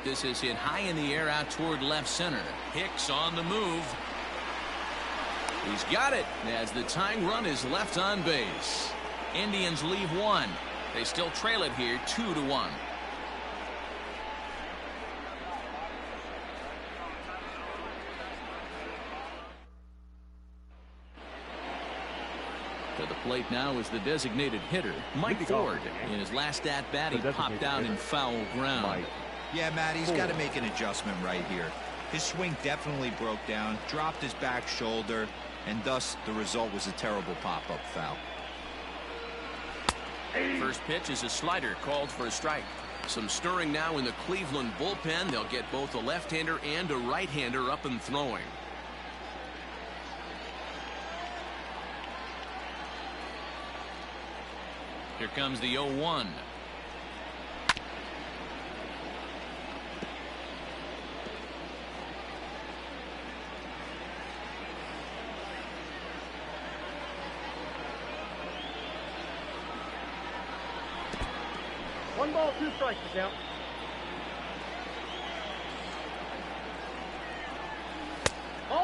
This is hit high in the air out toward left center. Hicks on the move. He's got it as the tying run is left on base. Indians leave one. They still trail it here 2-1. To the plate now is the designated hitter, Mike Ford. In his last at-bat, he popped out in foul ground. Yeah, Matt, he's got to make an adjustment right here. His swing definitely broke down, dropped his back shoulder, and thus the result was a terrible pop-up foul. First pitch is a slider called for a strike. Some stirring now in the Cleveland bullpen. They'll get both a left-hander and a right-hander up and throwing. Here comes the 0-1. One ball, 2 strikes to count.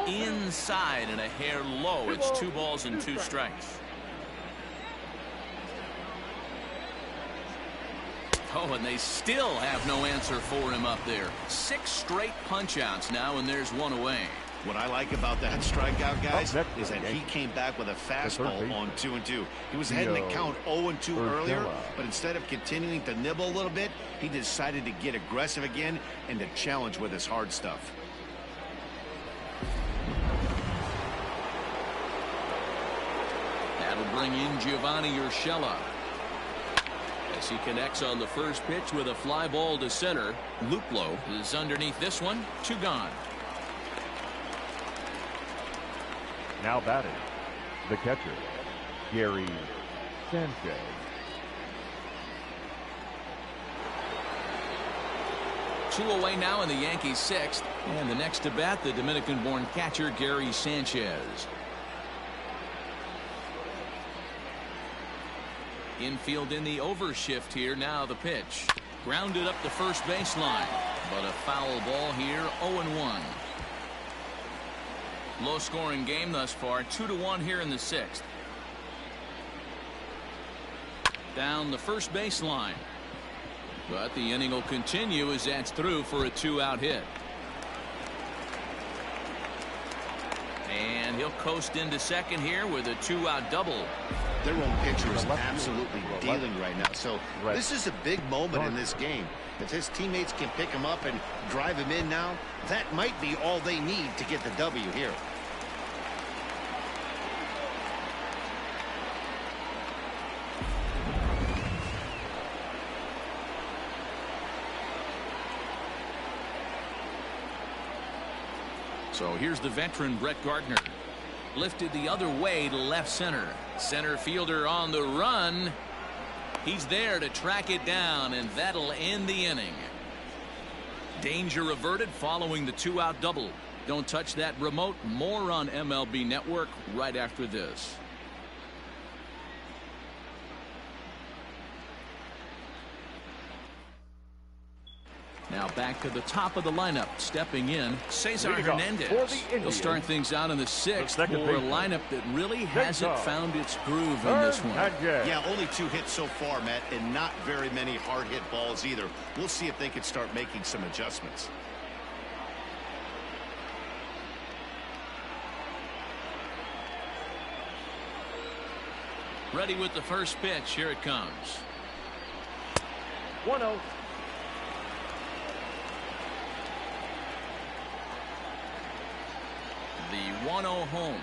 Inside and a hair low. It's 2 balls and 2 strikes. Oh, and they still have no answer for him up there. 6 straight punch-outs now, and there's 1 away. What I like about that strikeout, guys, is that he came back with a fastball on 2-2. He was heading to count 0-2 earlier, but instead of continuing to nibble a little bit, he decided to get aggressive again and to challenge with his hard stuff. That'll bring in Giovanni Urshela. As he connects on the first pitch with a fly ball to center. Luplow is underneath this one. 2 gone. Now batting, the catcher, Gary Sanchez. Two away now in the Yankees' 6th. And the next to bat, the Dominican-born catcher, Gary Sanchez. Infield in the overshift here. Now the pitch. Grounded up the first baseline. But a foul ball here. 0-1. Low scoring game thus far. 2-1 here in the 6th. Down the first baseline. But the inning will continue as that's through for a 2-out hit. And he'll coast into second here with a 2-out double. Their own pitcher is absolutely dealing right now. So this is a big moment in this game. If his teammates can pick him up and drive him in now, that might be all they need to get the W here. So here's the veteran Brett Gardner. Lifted the other way to left center. Center fielder on the run. He's there to track it down, and that'll end the inning. Danger averted following the 2-out double. Don't touch that remote. More on MLB Network right after this. Now back to the top of the lineup. Stepping in, Cesar Hernandez. He'll start things out in the 6th for a lineup that really hasn't found its groove in this one. Yeah, only 2 hits so far, Matt, and not very many hard hit balls either. We'll see if they can start making some adjustments. Ready with the first pitch. Here it comes. 1-0. The 1-0 home.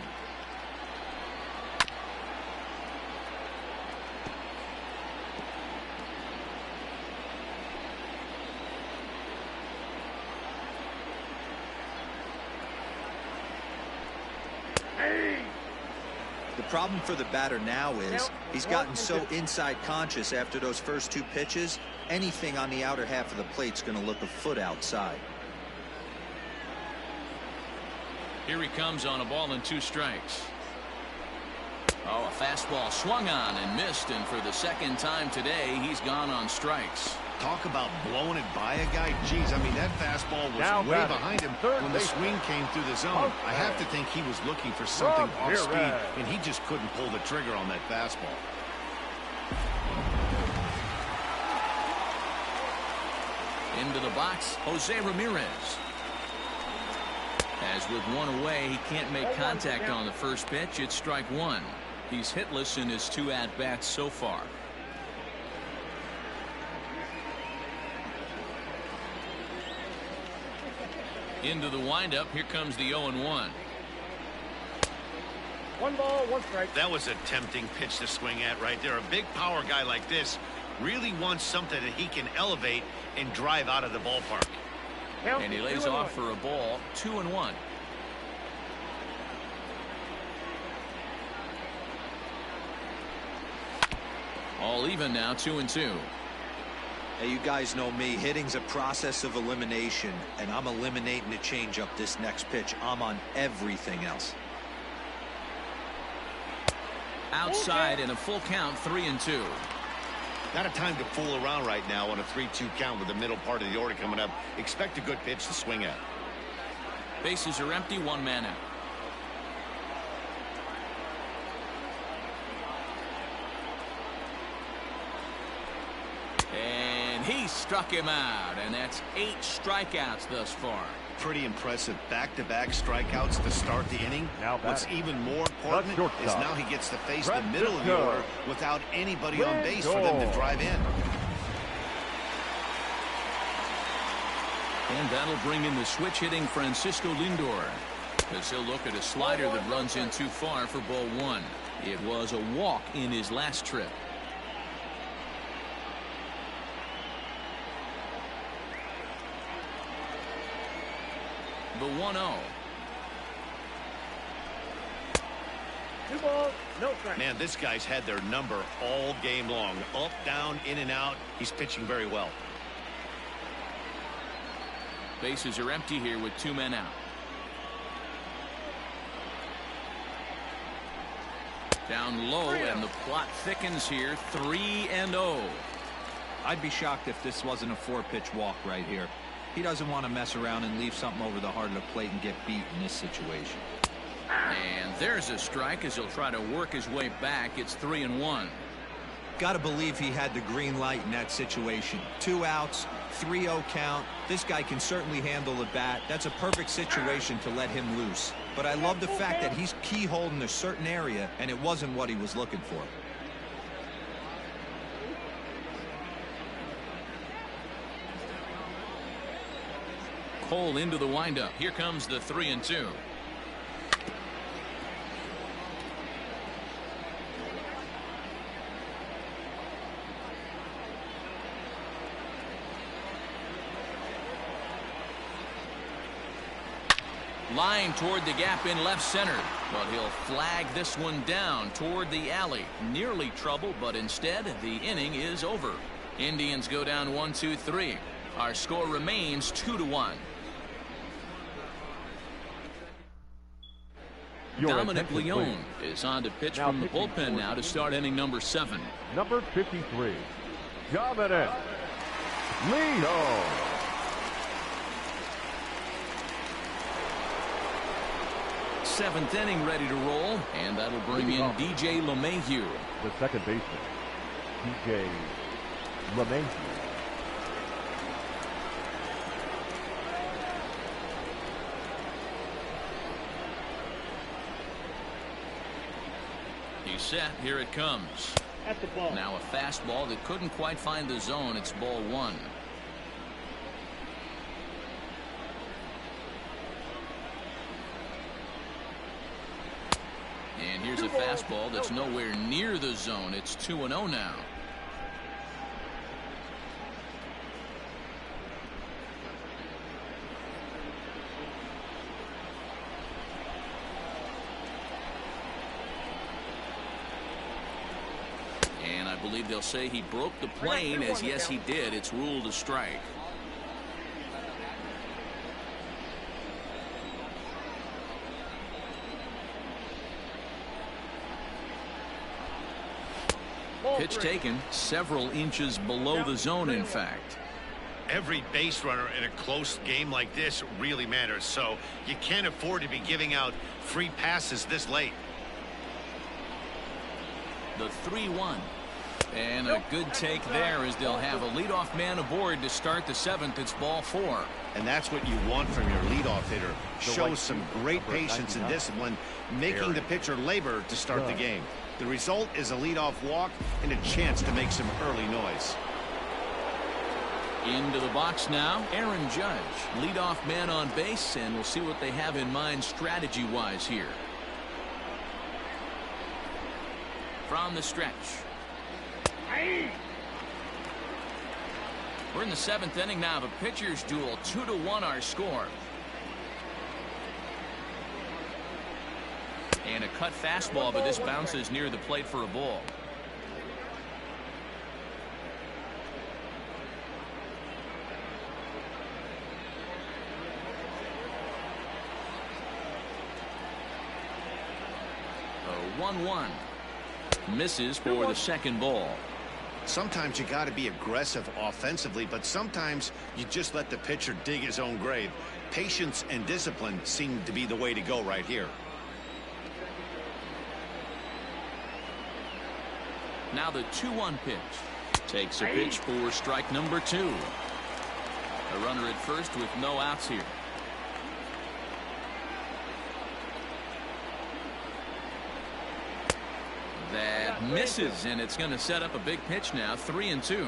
The problem for the batter now is he's gotten so inside conscious after those first 2 pitches. Anything on the outer half of the plate's going to look a foot outside. Here he comes on a ball and 2 strikes. Oh, a fastball swung on and missed, and for the 2nd time today, he's gone on strikes. Talk about blowing it by a guy. Geez, I mean, that fastball was way behind him when the swing came through the zone. I have to think he was looking for something off speed, and he just couldn't pull the trigger on that fastball. Into the box, Jose Ramirez. As with 1 away, he can't make contact on the first pitch. It's strike 1. He's hitless in his 2 at-bats so far. Into the windup. Here comes the 0-1. 1 ball, 1 strike. That was a tempting pitch to swing at right there. A big power guy like this really wants something that he can elevate and drive out of the ballpark. And he lays off for a ball. 2-1. All even now. 2-2. Hey, you guys know me. Hitting's a process of elimination, and I'm eliminating the changeup this next pitch. I'm on everything else. Outside in a full count. 3-2. Not a time to fool around right now on a 3-2 count with the middle part of the order coming up. Expect a good pitch to swing at. Bases are empty. 1 man out. And he struck him out, and that's 8 strikeouts thus far. Pretty impressive back-to-back strikeouts to start the inning. What's even more important is now he gets to face the middle of the order without anybody on base for them to drive in. And that'll bring in the switch-hitting Francisco Lindor, as he'll look at a slider that runs in too far for ball 1. It was a walk in his last trip. The 1-0. 2 balls, no strike. Man, this guy's had their number all game long. Up, down, in and out. He's pitching very well. Bases are empty here with 2 men out. Down low, and the plot thickens here. 3-0. I'd be shocked if this wasn't a 4-pitch walk right here. He doesn't want to mess around and leave something over the heart of the plate and get beat in this situation. And there's a strike as he'll try to work his way back. It's 3-1. Got to believe he had the green light in that situation. 2 outs, 3-0 count. This guy can certainly handle the bat. That's a perfect situation to let him loose. But I love the fact that he's keyholed in a certain area, and it wasn't what he was looking for. Cole into the windup. Here comes the 3-2. Line toward the gap in left center. But he'll flag this one down toward the alley. Nearly trouble, but instead the inning is over. Indians go down 1-2-3. Our score remains 2-1. Dominic Leone is on to pitch from the bullpen now to start inning number 7. Number 53, Dominic Leone. Seventh inning ready to roll, and that'll bring in DJ LeMahieu. The second baseman, DJ LeMahieu. He's set. Here it comes. At the ball. Now a fastball that couldn't quite find the zone. It's ball 1. And here's a fastball that's nowhere near the zone. It's 2-0 now. And I believe they'll say he broke the plane, as yes he did. It's ruled a strike. Pitch taken several inches below the zone, in fact. Every base runner in a close game like this really matters, so you can't afford to be giving out free passes this late. The 3-1. And a good take there, as they'll have a leadoff man aboard to start the 7th. It's ball 4. And that's what you want from your leadoff hitter. Shows some great patience and discipline, making the pitcher labor to start the game. The result is a leadoff walk and a chance to make some early noise. Into the box now, Aaron Judge. Leadoff man on base, and we'll see what they have in mind strategy-wise here. From the stretch. We're in the 7th inning now of a pitcher's duel. 2-1 our score. And a cut fastball, but this bounces near the plate for a ball. A 1-1. Misses for the second ball. Sometimes you got to be aggressive offensively, but sometimes you just let the pitcher dig his own grave. Patience and discipline seem to be the way to go right here. Now the 2-1 pitch. Takes a pitch for strike number 2. A runner at first with no outs here. That misses, and it's going to set up a big pitch now. 3-2.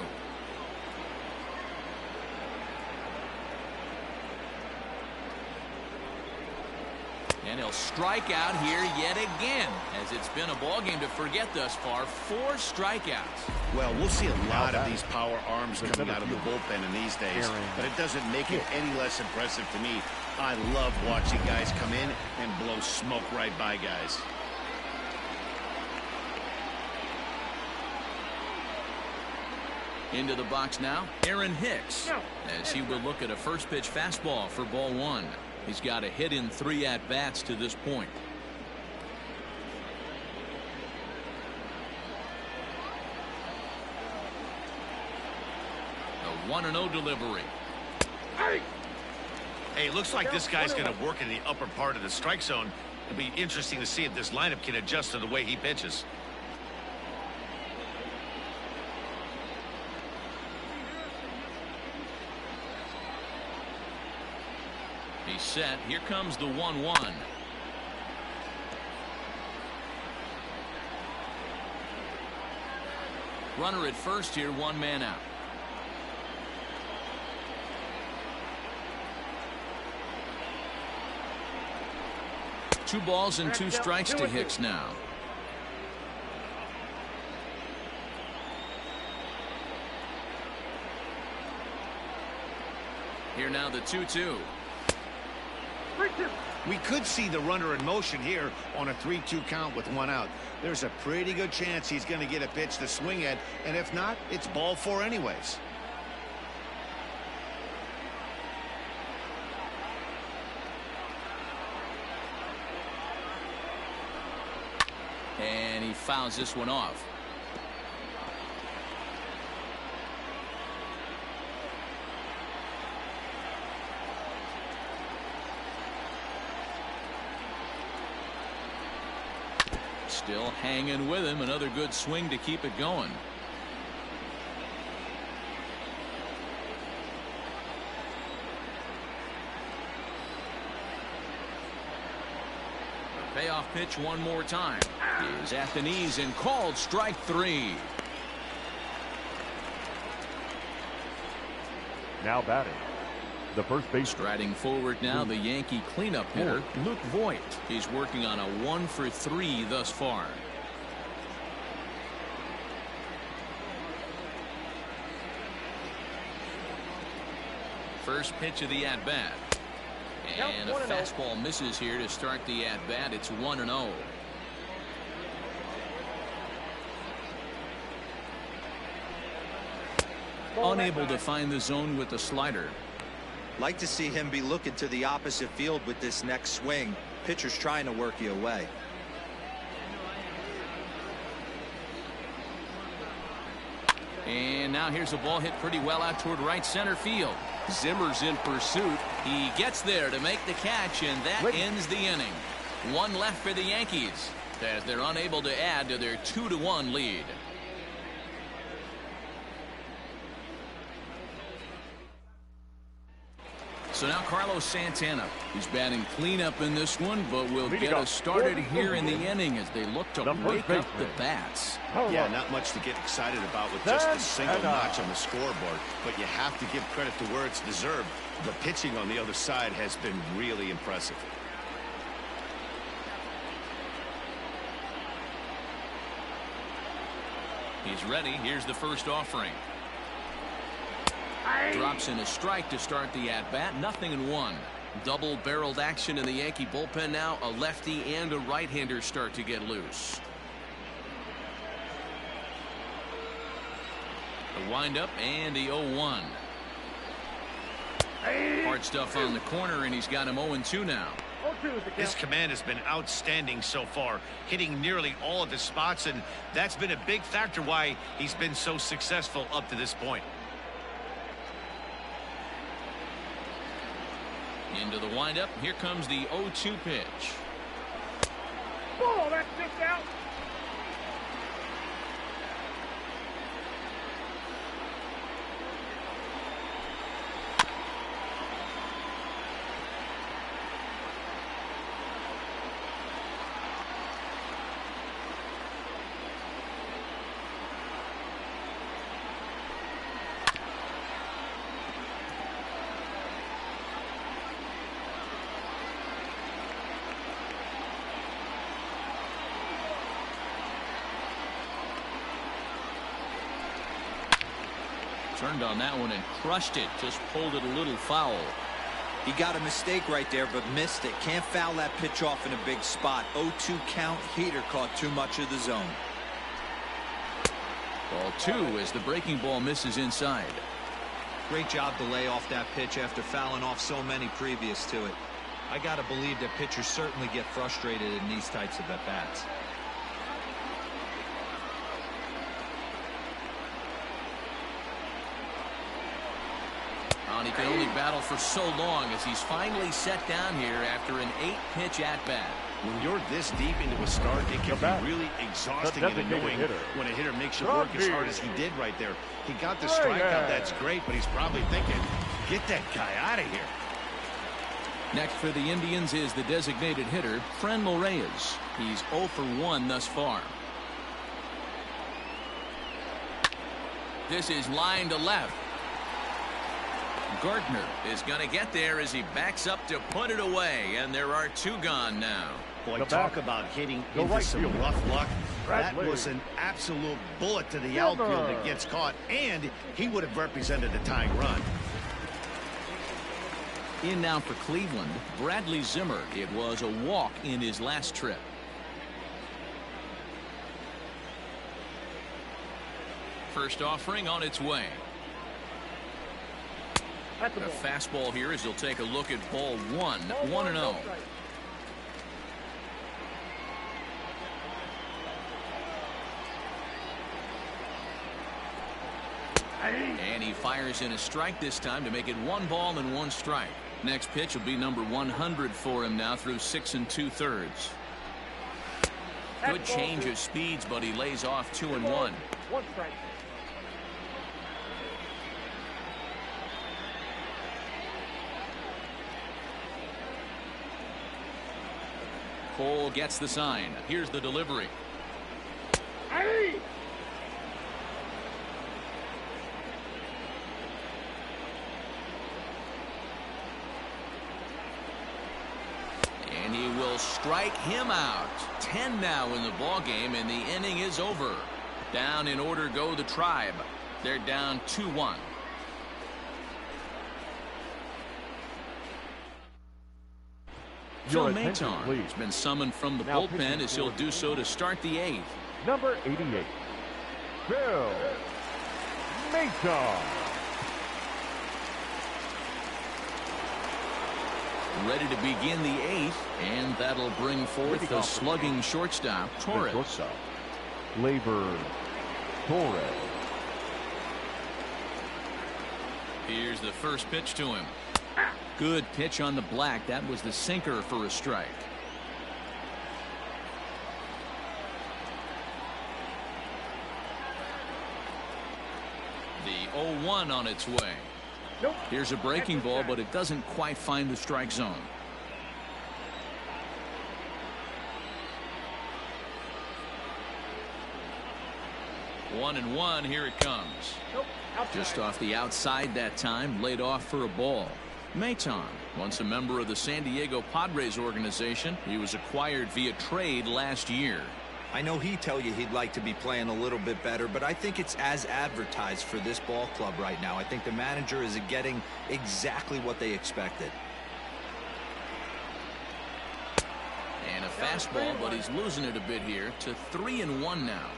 And he'll strike out here yet again, as it's been a ball game to forget thus far. 4 strikeouts. Well, we'll see a lot of these power arms coming out of the bullpen in these days, but it doesn't make it any less impressive to me. I love watching guys come in and blow smoke right by guys. Into the box now, Aaron Hicks, as he will look at a first pitch fastball for ball 1. He's got a hit in 3 at-bats to this point. A 1-0 delivery. Hey, looks like this guy's going to work in the upper part of the strike zone. It'll be interesting to see if this lineup can adjust to the way he pitches. He's set. Here comes the 1-1. Runner at first here, 1 man out. Two balls and 2 strikes to Hicks now. Here now the 2-2. We could see the runner in motion here on a 3-2 count with 1 out. There's a pretty good chance he's going to get a pitch to swing at, and if not, it's ball 4 anyways. And he fouls this one off. Still hanging with him. Another good swing to keep it going. Payoff pitch one more time. Is at the knees and called strike 3. Now batting, the first base. Striding forward now, the Yankee cleanup hitter, Luke Voit. He's working on a 1 for 3 thus far. First pitch of the at-bat. And a fastball misses here to start the at-bat. It's 1-0. Unable to find the zone with the slider. Like to see him be looking to the opposite field with this next swing. Pitcher's trying to work you away. And now here's a ball hit pretty well out toward right center field. Zimmer's in pursuit. He gets there to make the catch, and that ends the inning. 1 left for the Yankees as they're unable to add to their 2-1 lead. So now Carlos Santana. He's batting cleanup in this one, but will get us started here in the inning as they look to wake up the bats. Yeah, not much to get excited about with just a single notch on the scoreboard, but you have to give credit to where it's deserved. The pitching on the other side has been really impressive. He's ready. Here's the first offering. Drops in a strike to start the at-bat. 0-1. Double-barreled action in the Yankee bullpen now. A lefty and a right-hander start to get loose. The windup and the 0-1. Hard stuff on the corner, and he's got him 0-2 now. His command has been outstanding so far, hitting nearly all of his spots, and that's been a big factor why he's been so successful up to this point. Into the windup. Here comes the 0-2 pitch. Oh, that's just out. Turned on that one and crushed it. Just pulled it a little foul. He got a mistake right there, but missed it. Can't foul that pitch off in a big spot. 0-2 count. Heater caught too much of the zone. Ball 2 as the breaking ball misses inside. Great job to lay off that pitch after fouling off so many previous to it. I got to believe that pitchers certainly get frustrated in these types of at-bats. He can only battle for so long as he's finally set down here after an 8-pitch at-bat. When you're this deep into a start, it can be really exhausting and annoying when a hitter makes you work as hard as he did right there. He got the strikeout, that's great, but he's probably thinking, get that guy out of here. Next for the Indians is the designated hitter, Franmil Reyes. He's 0 for 1 thus far. This is line to left. Gardner is going to get there as he backs up to put it away, and there are 2 gone now. Boy, talk about hitting into some rough luck. That was an absolute bullet to the outfield that gets caught, and he would have represented a tying run. In now for Cleveland, Bradley Zimmer. It was a walk in his last trip. First offering on its way. A fastball here as he'll take a look at ball one. 1-0. And he fires in a strike this time to make it 1 ball and 1 strike. Next pitch will be number 100 for him now through 6 2/3. Good change of speeds, but he lays off 2 and 1. 1 strike. Cole gets the sign. Here's the delivery. Hey! And he will strike him out. 10 now in the ball game, and the inning is over. Down in order go the Tribe. They're down 2-1. Phil Maton has been summoned from the bullpen as he'll do so to start the 8th. Number 88, Phil Maton. Ready to begin the 8th, and that'll bring forth the slugging shortstop, Torres. Labor Torres. Here's the first pitch to him. Good pitch on the black. That was the sinker for a strike. The 0-1 on its way. Nope. Here's a breaking ball, but it doesn't quite find the strike zone. One and 1. Here it comes. Nope. Just off the outside that time, laid off for a ball. Maton, once a member of the San Diego Padres organization, he was acquired via trade last year. I know he'd tell you he'd like to be playing a little bit better, but I think it's as advertised for this ball club right now. I think the manager is getting exactly what they expected. And a fastball, but he's losing it a bit here to 3-1 now.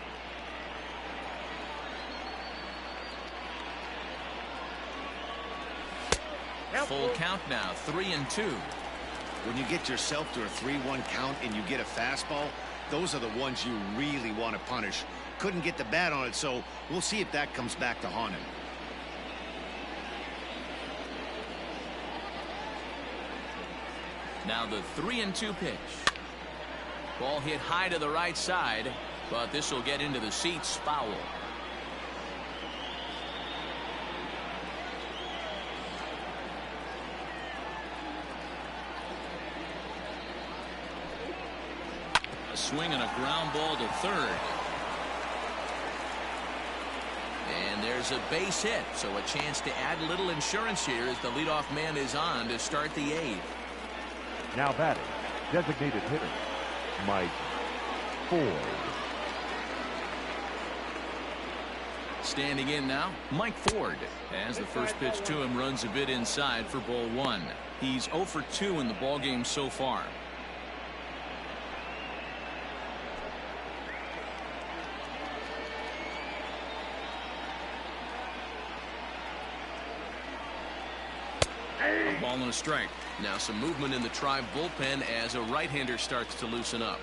Full count now, 3-2. When you get yourself to a 3-1 count and you get a fastball, those are the ones you really want to punish. Couldn't get the bat on it, so we'll see if that comes back to haunt him. Now the 3-2 pitch. Ball hit high to the right side, but this will get into the seats, foul. Swing and a ground ball to third. And there's a base hit, so a chance to add a little insurance here as the leadoff man is on to start the 8th. Now batting, designated hitter, Mike Ford. Standing in now, Mike Ford, as the first pitch to him runs a bit inside for ball 1. He's 0 for 2 in the ballgame so far. A ball and a strike. Now some movement in the Tribe bullpen as a right-hander starts to loosen up.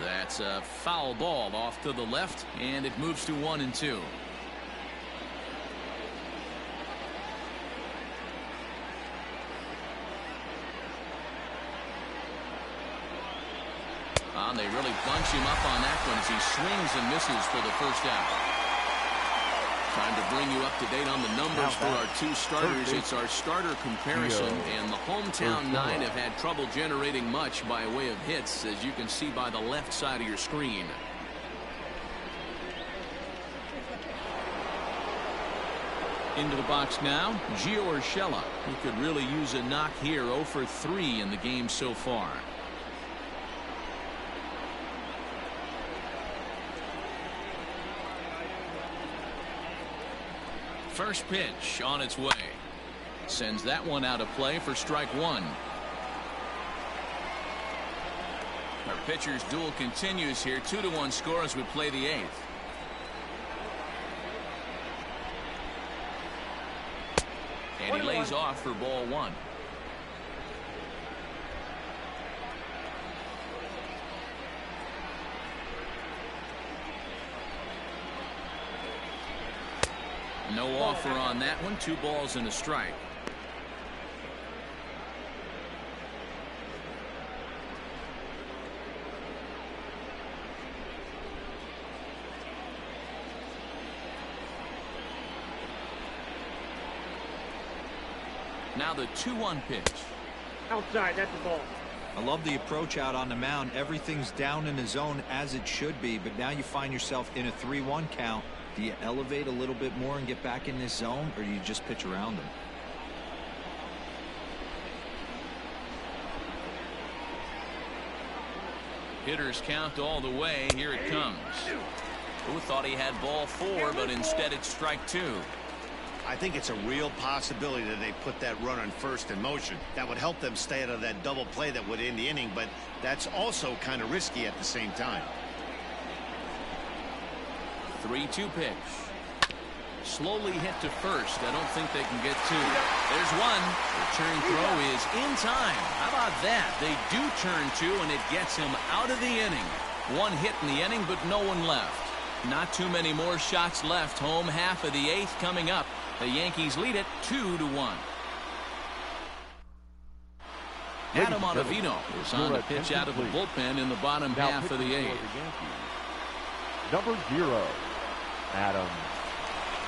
That's a foul ball off to the left, and it moves to 1-2. They really bunch him up on that one as he swings and misses for the first out. Time to bring you up to date on the numbers for our 2 starters. It's our starter comparison, and the hometown 9 have had trouble generating much by way of hits, as you can see by the left side of your screen. Into the box now, Gio Urshela. He could really use a knock here. 0 for 3 in the game so far. First pitch on its way. Sends that one out of play for strike one. Our pitcher's duel continues here. 2-1 score as we play the 8th. And he lays off for ball 1. No offer on that one. 2 balls and a strike. Now the 2-1 pitch. Outside, that's the ball. I love the approach out on the mound. Everything's down in the zone as it should be, but now you find yourself in a 3-1 count. Do you elevate a little bit more and get back in this zone, or do you just pitch around them? Hitters count all the way. Here it comes. Who thought he had ball 4, but instead it's strike 2. I think it's a real possibility that they put that run on first in motion. That would help them stay out of that double play that would end the inning, but that's also kind of risky at the same time. 3-2 pitch. Slowly hit to first. I don't think they can get 2. There's one. Return throw is in time. How about that? They do turn 2, and it gets him out of the inning. 1 hit in the inning, but no one left. Not too many more shots left. Home half of the 8th coming up. The Yankees lead it 2-1. Adam Ottavino is on to pitch out of the bullpen in the bottom half of the 8th. Number 0, Adam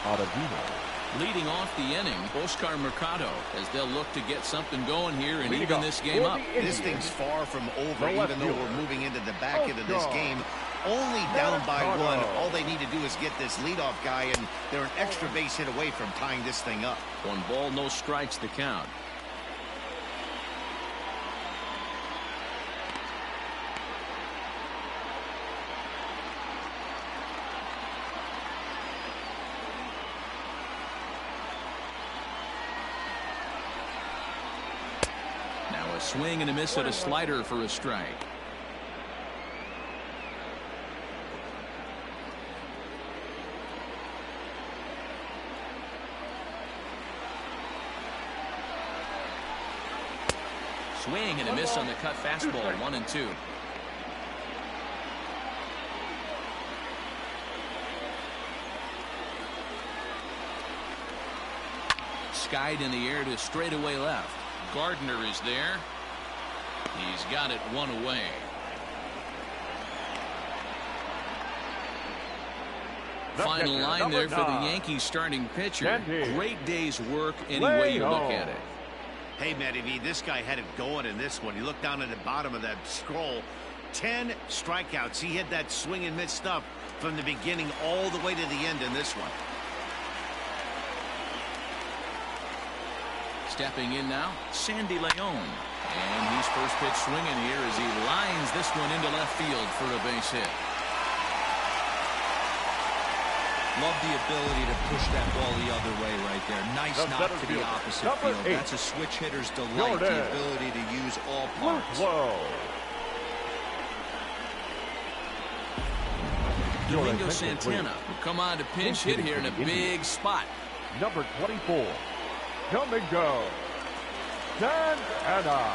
Ottavino. Leading off the inning, Oscar Mercado, as they'll look to get something going here and even this game up. This thing's far from over, even though we're moving into the back end of this game. Only down by 1. All they need to do is get this leadoff guy, and they're an extra base hit away from tying this thing up. 1 ball, no strikes to count. Now a swing and a miss at a slider for a strike. Swing and a miss on the cut fastball. 1-2. Skied in the air to straightaway left. Gardner is there. He's got it 1 away. Final line there for the Yankees starting pitcher. Great day's work any way you look at it. Hey, Matty V, this guy had it going in this one. You look down at the bottom of that scroll. 10 strikeouts. He had that swing and miss stuff from the beginning all the way to the end in this one. Stepping in now, Sandy Leon. And he's first pitch swinging here as he lines this one into left field for a base hit. Love the ability to push that ball the other way right there. Nice knock to the opposite field. That's a switch hitter's delight, the ability to use all parts. Domingo Santana will come on to pinch hit here in a big spot. Number 24, Domingo Santana.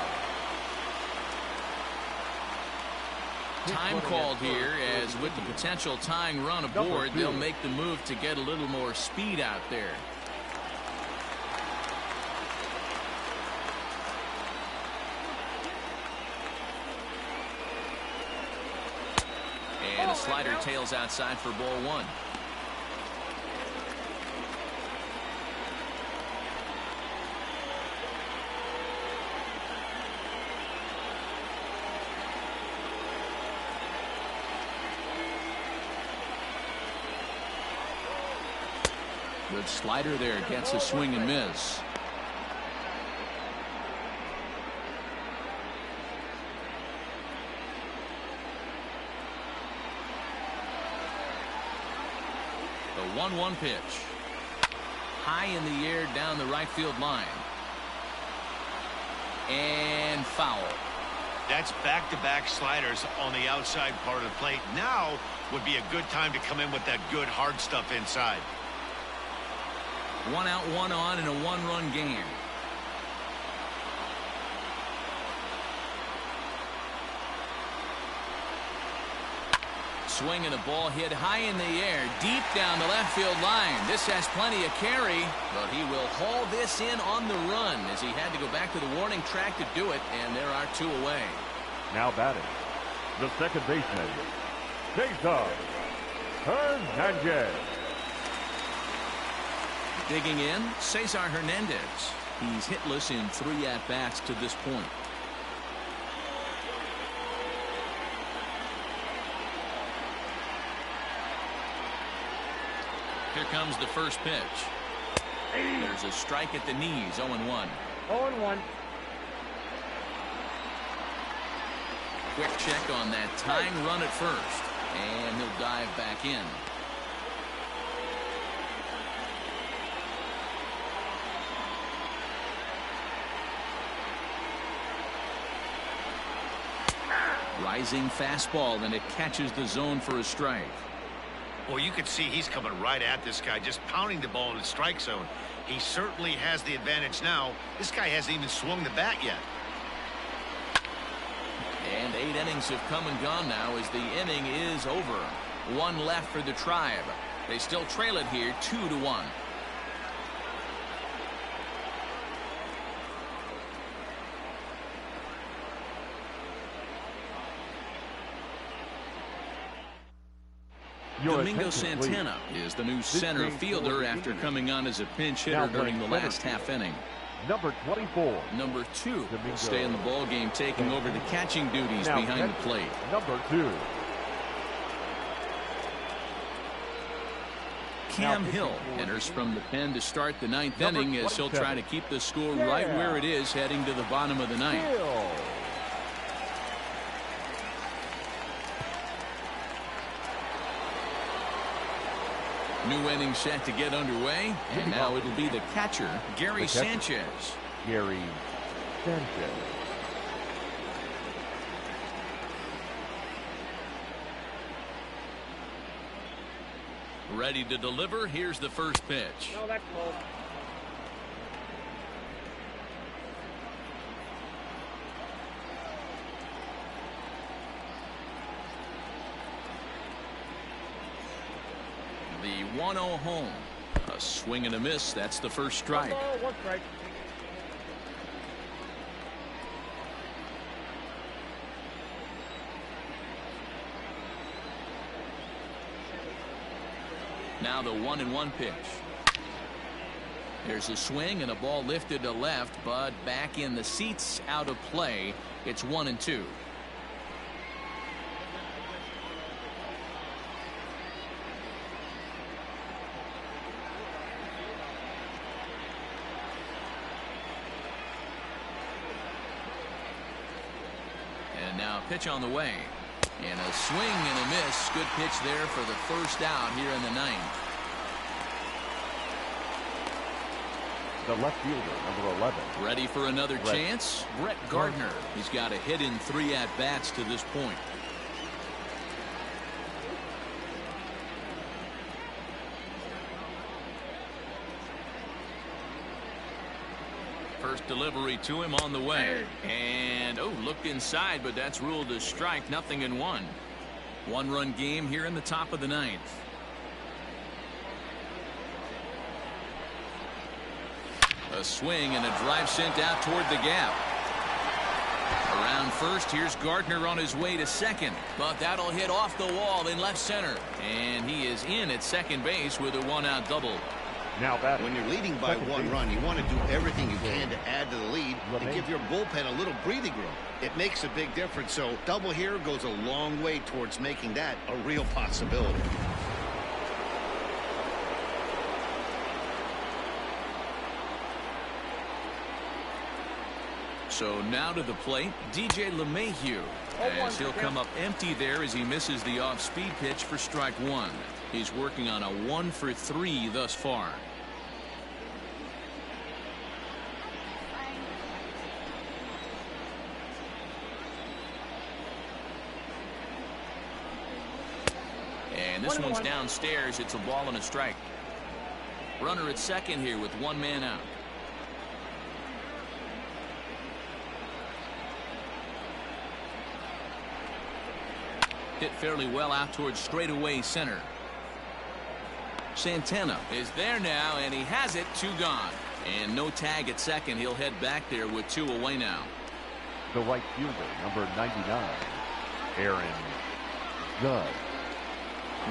Time called here, as with the potential tying run aboard, they'll make the move to get a little more speed out there. And a slider tails outside for ball 1. Good slider there, gets a swing and miss. The 1-1 pitch. High in the air down the right field line. And foul. That's back-to-back sliders on the outside part of the plate. Now would be a good time to come in with that good hard stuff inside. 1 out, 1 on, and a 1-run game. Swing and a ball hit high in the air, deep down the left field line. This has plenty of carry, but he will haul this in on the run as he had to go back to the warning track to do it, and there are 2 away. Now batting, the second baseman, Cesar Hernandez. Digging in, Cesar Hernandez. He's hitless in 3 at-bats to this point. Here comes the first pitch. There's a strike at the knees, 0-1. 0-1. Quick check on that tying run at first, and he'll dive back in. Rising fastball, and it catches the zone for a strike. Well, you can see he's coming right at this guy, just pounding the ball in the strike zone. He certainly has the advantage now. This guy hasn't even swung the bat yet. And 8 innings have come and gone now as the inning is over. 1 left for the Tribe. They still trail it here 2-1. Domingo Santana is the new center fielder after coming on as a pinch hitter during the last half inning. Number 24. Number 2 will stay in the ball game, taking over the catching duties behind the plate. Number 2. Cam Hill enters from the pen to start the 9th inning as he'll try to keep the score right where it is heading to the bottom of the 9th. New inning set to get underway, and now it'll be the catcher, Gary Sanchez. Gary Sanchez. Ready to deliver. Here's the first pitch. No, that's cold. The 1-0 home. A swing and a miss. That's the first strike. 1 strike. Now the 1-1 pitch. There's a swing and a ball lifted to left, but back in the seats, out of play. It's 1-2. And now pitch on the way. And a swing and a miss. Good pitch there for the first out here in the 9th. The left fielder, number 11. Ready for another chance? Brett Gardner. He's got a hit in 3 at-bats to this point. First delivery to him on the way. And, looked inside, but that's ruled a strike. 0-1. 1-run game here in the top of the 9th. A swing and a drive sent out toward the gap. Around first, here's Gardner on his way to second. But that'll hit off the wall in left center. And he is in at second base with a 1-out double. Now batting. When you're leading by 1 run, you want to do everything you can to add to the lead and give your bullpen a little breathing room. It makes a big difference. So double here goes a long way towards making that a real possibility. So now to the plate, DJ LeMahieu, as he'll come up empty there as he misses the off-speed pitch for strike one. He's working on a 1-for-3 thus far. And this one's downstairs. It's a ball and a strike. Runner at second here with one man out. Hit fairly well out towards straightaway center. Santana is there now, and he has it. 2 gone. And no tag at second. He'll head back there with 2 away now. The right fielder, number 99, Aaron Judge.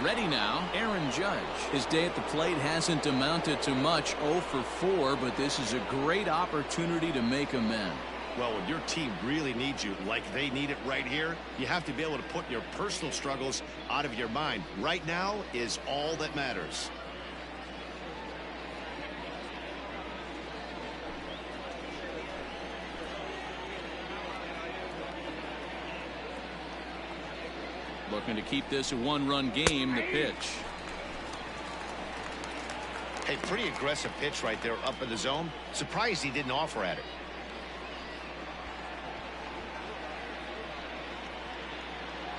Ready now, Aaron Judge. His day at the plate hasn't amounted to much, 0 for 4, but this is a great opportunity to make amends. Well, when your team really needs you, like they need it right here, you have to be able to put your personal struggles out of your mind. Right now is all that matters. Looking to keep this a 1-run game. The pitch. Hey, pretty aggressive pitch right there up in the zone. Surprised he didn't offer at it.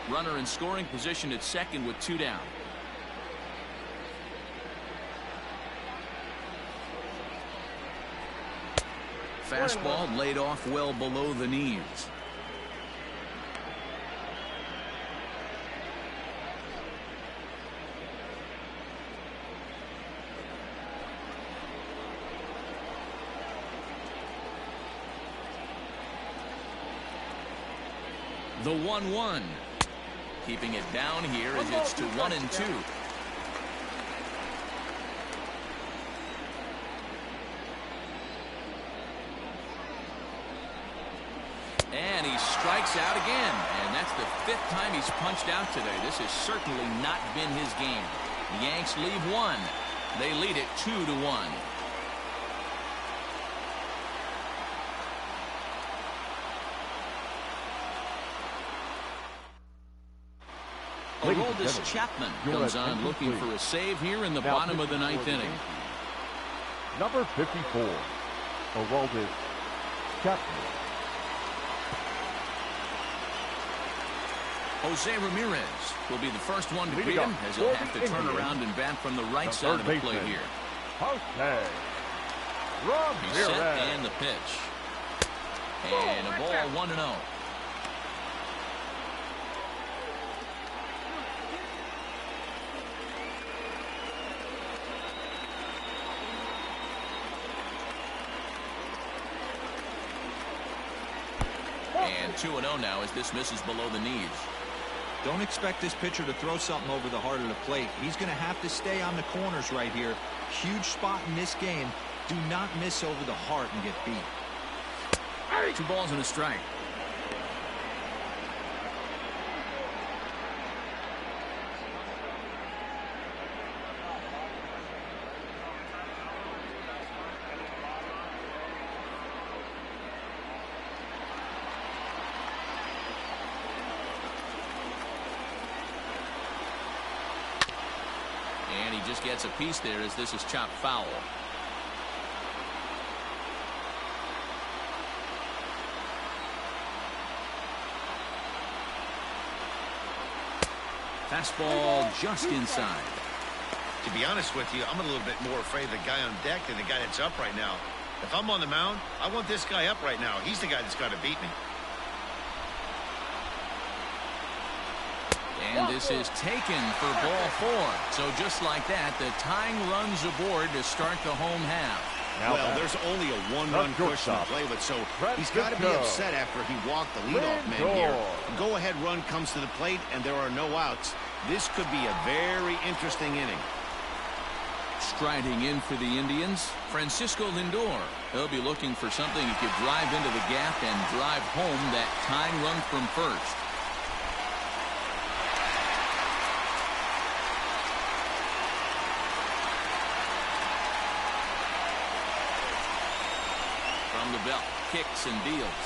Runner in scoring position at second with 2 down. Fastball laid off well below the knees. The 1-1. Keeping it down here as it's to 1-2. And he strikes out again. And that's the 5th time he's punched out today. This has certainly not been his game. The Yanks leave 1. They lead it 2-1. Aroldis Chapman comes on looking for a save here in the bottom of the 9th inning. Number 54, Aroldis Chapman. Jose Ramirez will be the first one to greet him as he'll have to turn around and bat from the right side of the plate here. Jose He's set and the pitch. And a ball 1-0. And 2-0 now as this misses below the knees. Don't expect this pitcher to throw something over the heart of the plate. He's going to have to stay on the corners right here. Huge spot in this game. Do not miss over the heart and get beat. 2 balls and a strike. And he just gets a piece there as this is chopped foul. Fastball just inside. To be honest with you, I'm a little bit more afraid of the guy on deck than the guy that's up right now. If I'm on the mound, I want this guy up right now. He's the guy that's got to beat me. And this is taken for ball 4. So just like that, the tying runs aboard to start the home half. Well, there's only a 1-run cushion to play with, so he's got to be upset after he walked the leadoff man here. Go-ahead run comes to the plate, and there are no outs. This could be a very interesting inning. Striding in for the Indians, Francisco Lindor. He'll be looking for something he could drive into the gap and drive home that tying run from first. From the belt, kicks and deals.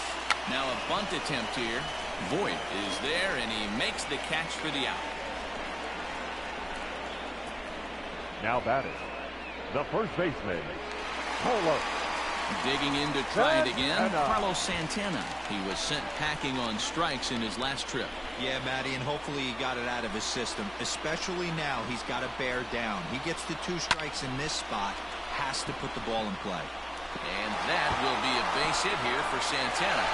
Now a bunt attempt here. Voigt is there, and he makes the catch for the out. Now batting, the first baseman, Polo. Digging in to try it again, Carlos Santana. He was sent packing on strikes in his last trip. Yeah, Matty, and hopefully he got it out of his system. Especially now, he's got to bear down. He gets the 2 strikes in this spot, has to put the ball in play. And that will be a base hit here for Santana.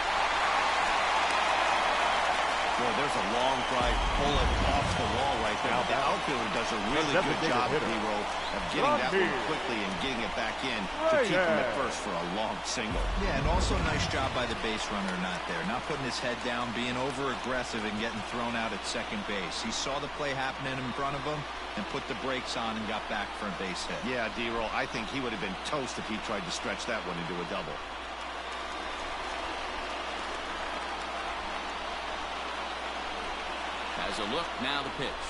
Boy, there's a long drive bullet off the wall right there. The outfielder does a really good job, D-Roll, of getting that one quickly and getting it back in to keep him at first for a long single. Yeah, and also a nice job by the base runner not there. Not putting his head down, being over-aggressive and getting thrown out at second base. He saw the play happening in front of him and put the brakes on and got back for a base hit. Yeah, D-Roll, I think he would have been toast if he tried to stretch that one into a double. Has a look, now the pitch.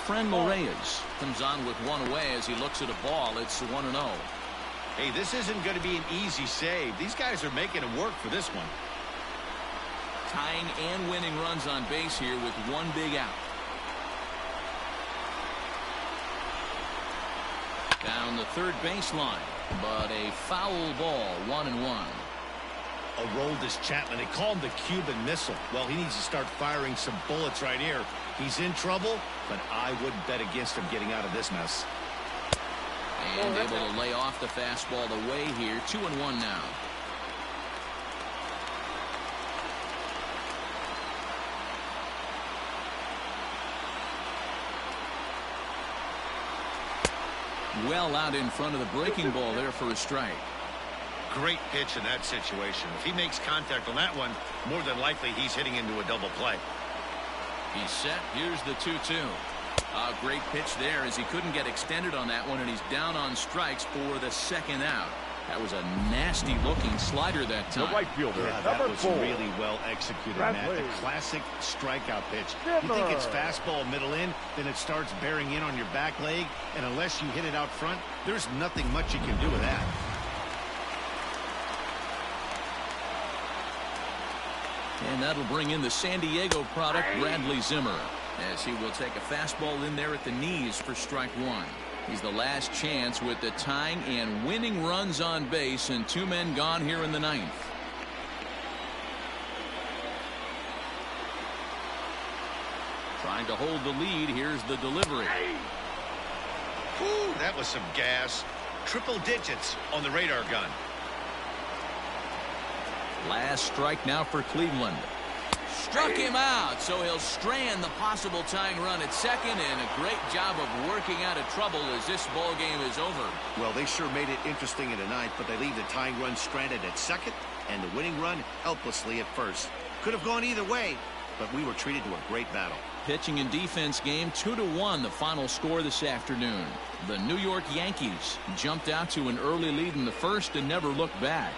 Franmil Reyes comes on with one away as he looks at a ball. It's 1-0. Hey, this isn't going to be an easy save. These guys are making it work for this one. Tying and winning runs on base here with one big out. Down the third baseline, but a foul ball, 1-1. Aroldis Chapman, they call him the Cuban Missile. Well, he needs to start firing some bullets right here. He's in trouble, but I wouldn't bet against him getting out of this mess. And able to lay off the fastball away here. 2-1 now. Well out in front of the breaking ball there for a strike. Great pitch in that situation. If he makes contact on that one, more than likely he's hitting into a double play. He's set. Here's the 2-2. A great pitch there as he couldn't get extended on that one, and he's down on strikes for the second out. That was a nasty looking slider that time. The right fielder, yeah, that was really well executed, Matt. A classic strikeout pitch. You think it's fastball middle in, then it starts bearing in on your back leg, and unless you hit it out front, there's nothing much you can do with that. And that'll bring in the San Diego product, Bradley Zimmer, as he will take a fastball in there at the knees for strike one. He's the last chance with the tying and winning runs on base, and 2 men gone here in the ninth. Trying to hold the lead. Here's the delivery. Whew, that was some gas. Triple digits on the radar gun. Last strike now for Cleveland. Struck him out, so he'll strand the possible tying run at second, and a great job of working out of trouble as this ball game is over. Well, they sure made it interesting in the ninth, but they leave the tying run stranded at second and the winning run helplessly at first. Could have gone either way, but we were treated to a great battle. Pitching and defense game, 2-1 the final score this afternoon. The New York Yankees jumped out to an early lead in the first and never looked back.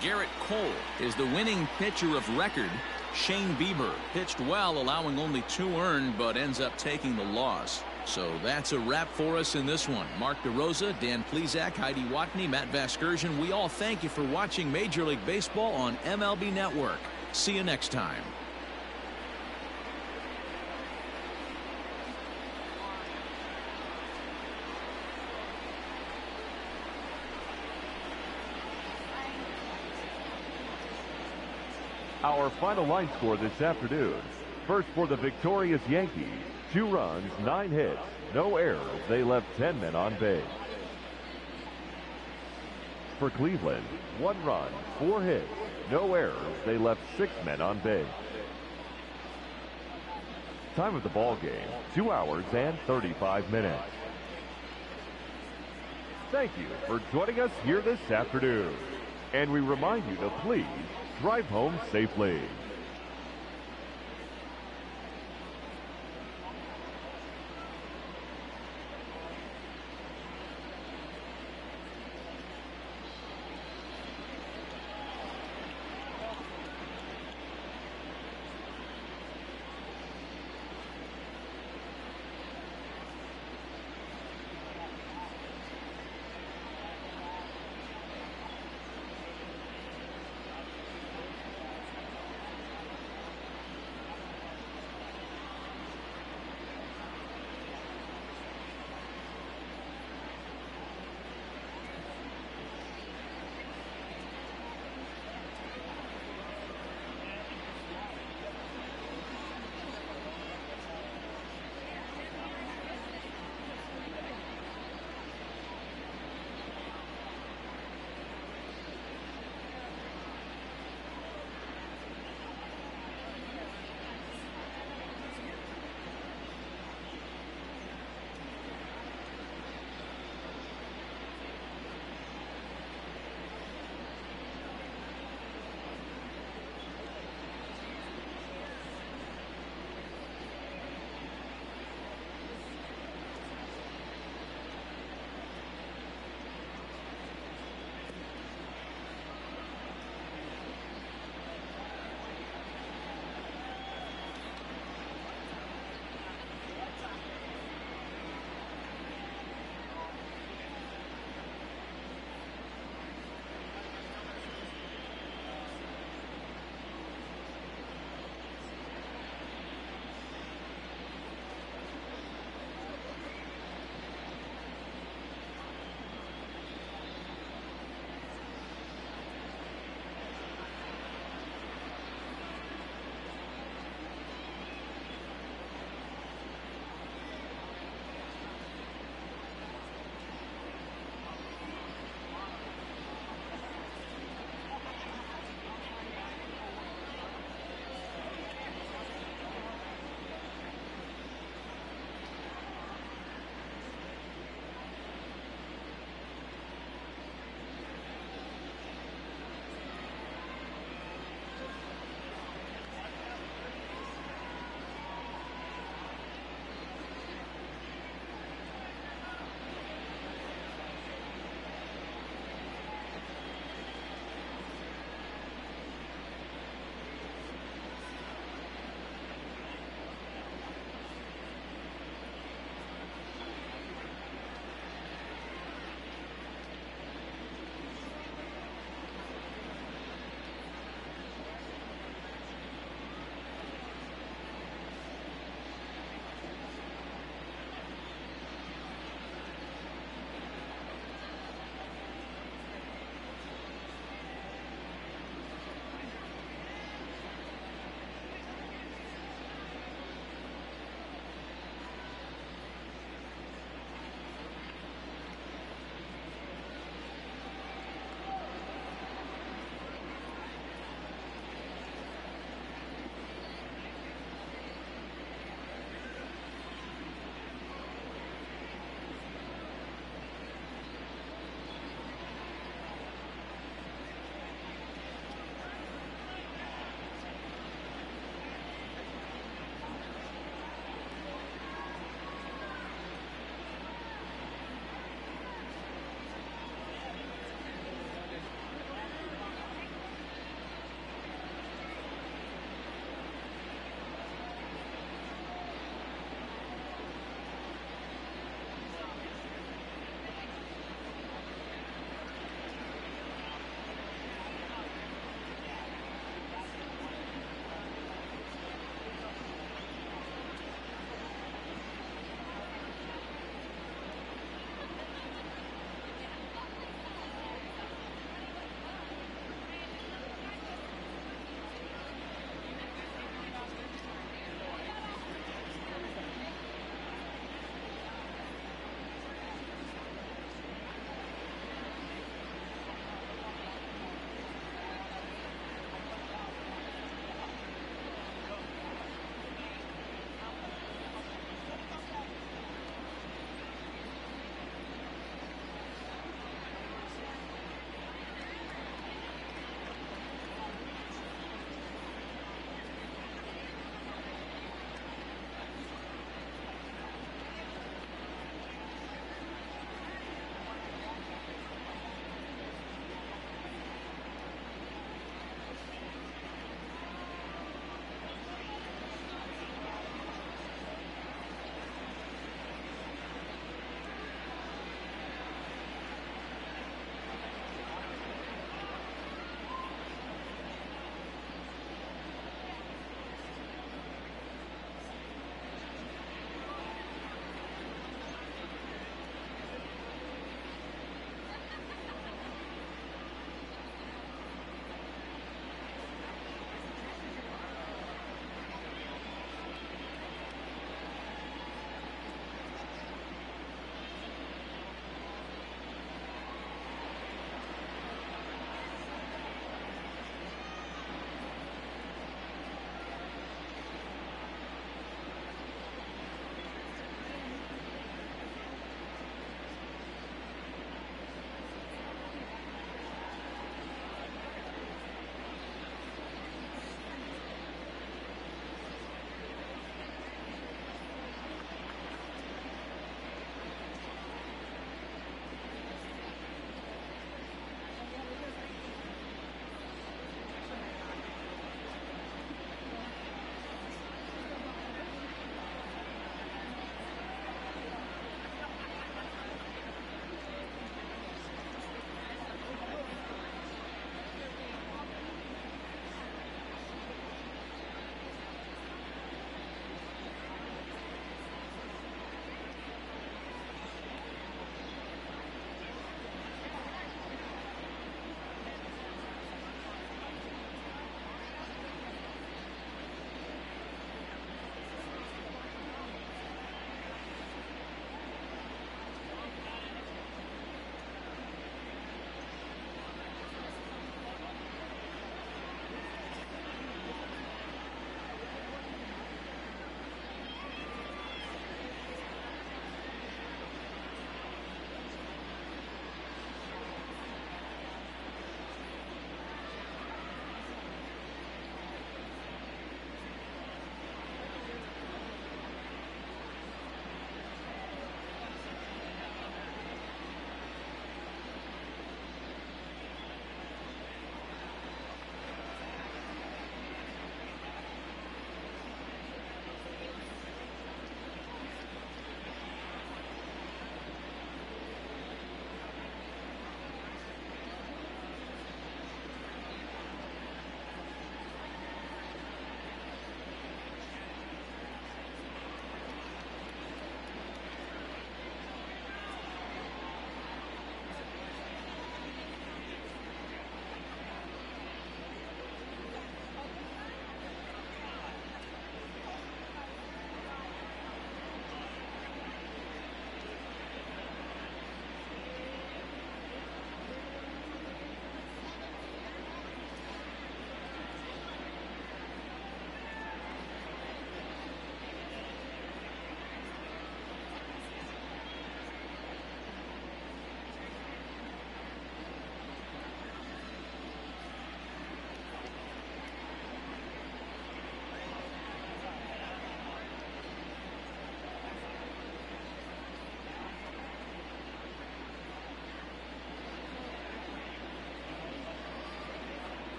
Garrett Cole is the winning pitcher of record. Shane Bieber pitched well, allowing only 2 earned, but ends up taking the loss. So that's a wrap for us in this one. Mark DeRosa, Dan Plesac, Heidi Watney, Matt Vasgersian, we all thank you for watching Major League Baseball on MLB Network. See you next time. Our final line score this afternoon. First for the victorious Yankees, 2 runs, 9 hits, no errors. They left 10 men on base. For Cleveland, 1 run, 4 hits, no errors. They left 6 men on base. Time of the ball game, 2 hours and 35 minutes. Thank you for joining us here this afternoon. And we remind you to please drive home safely.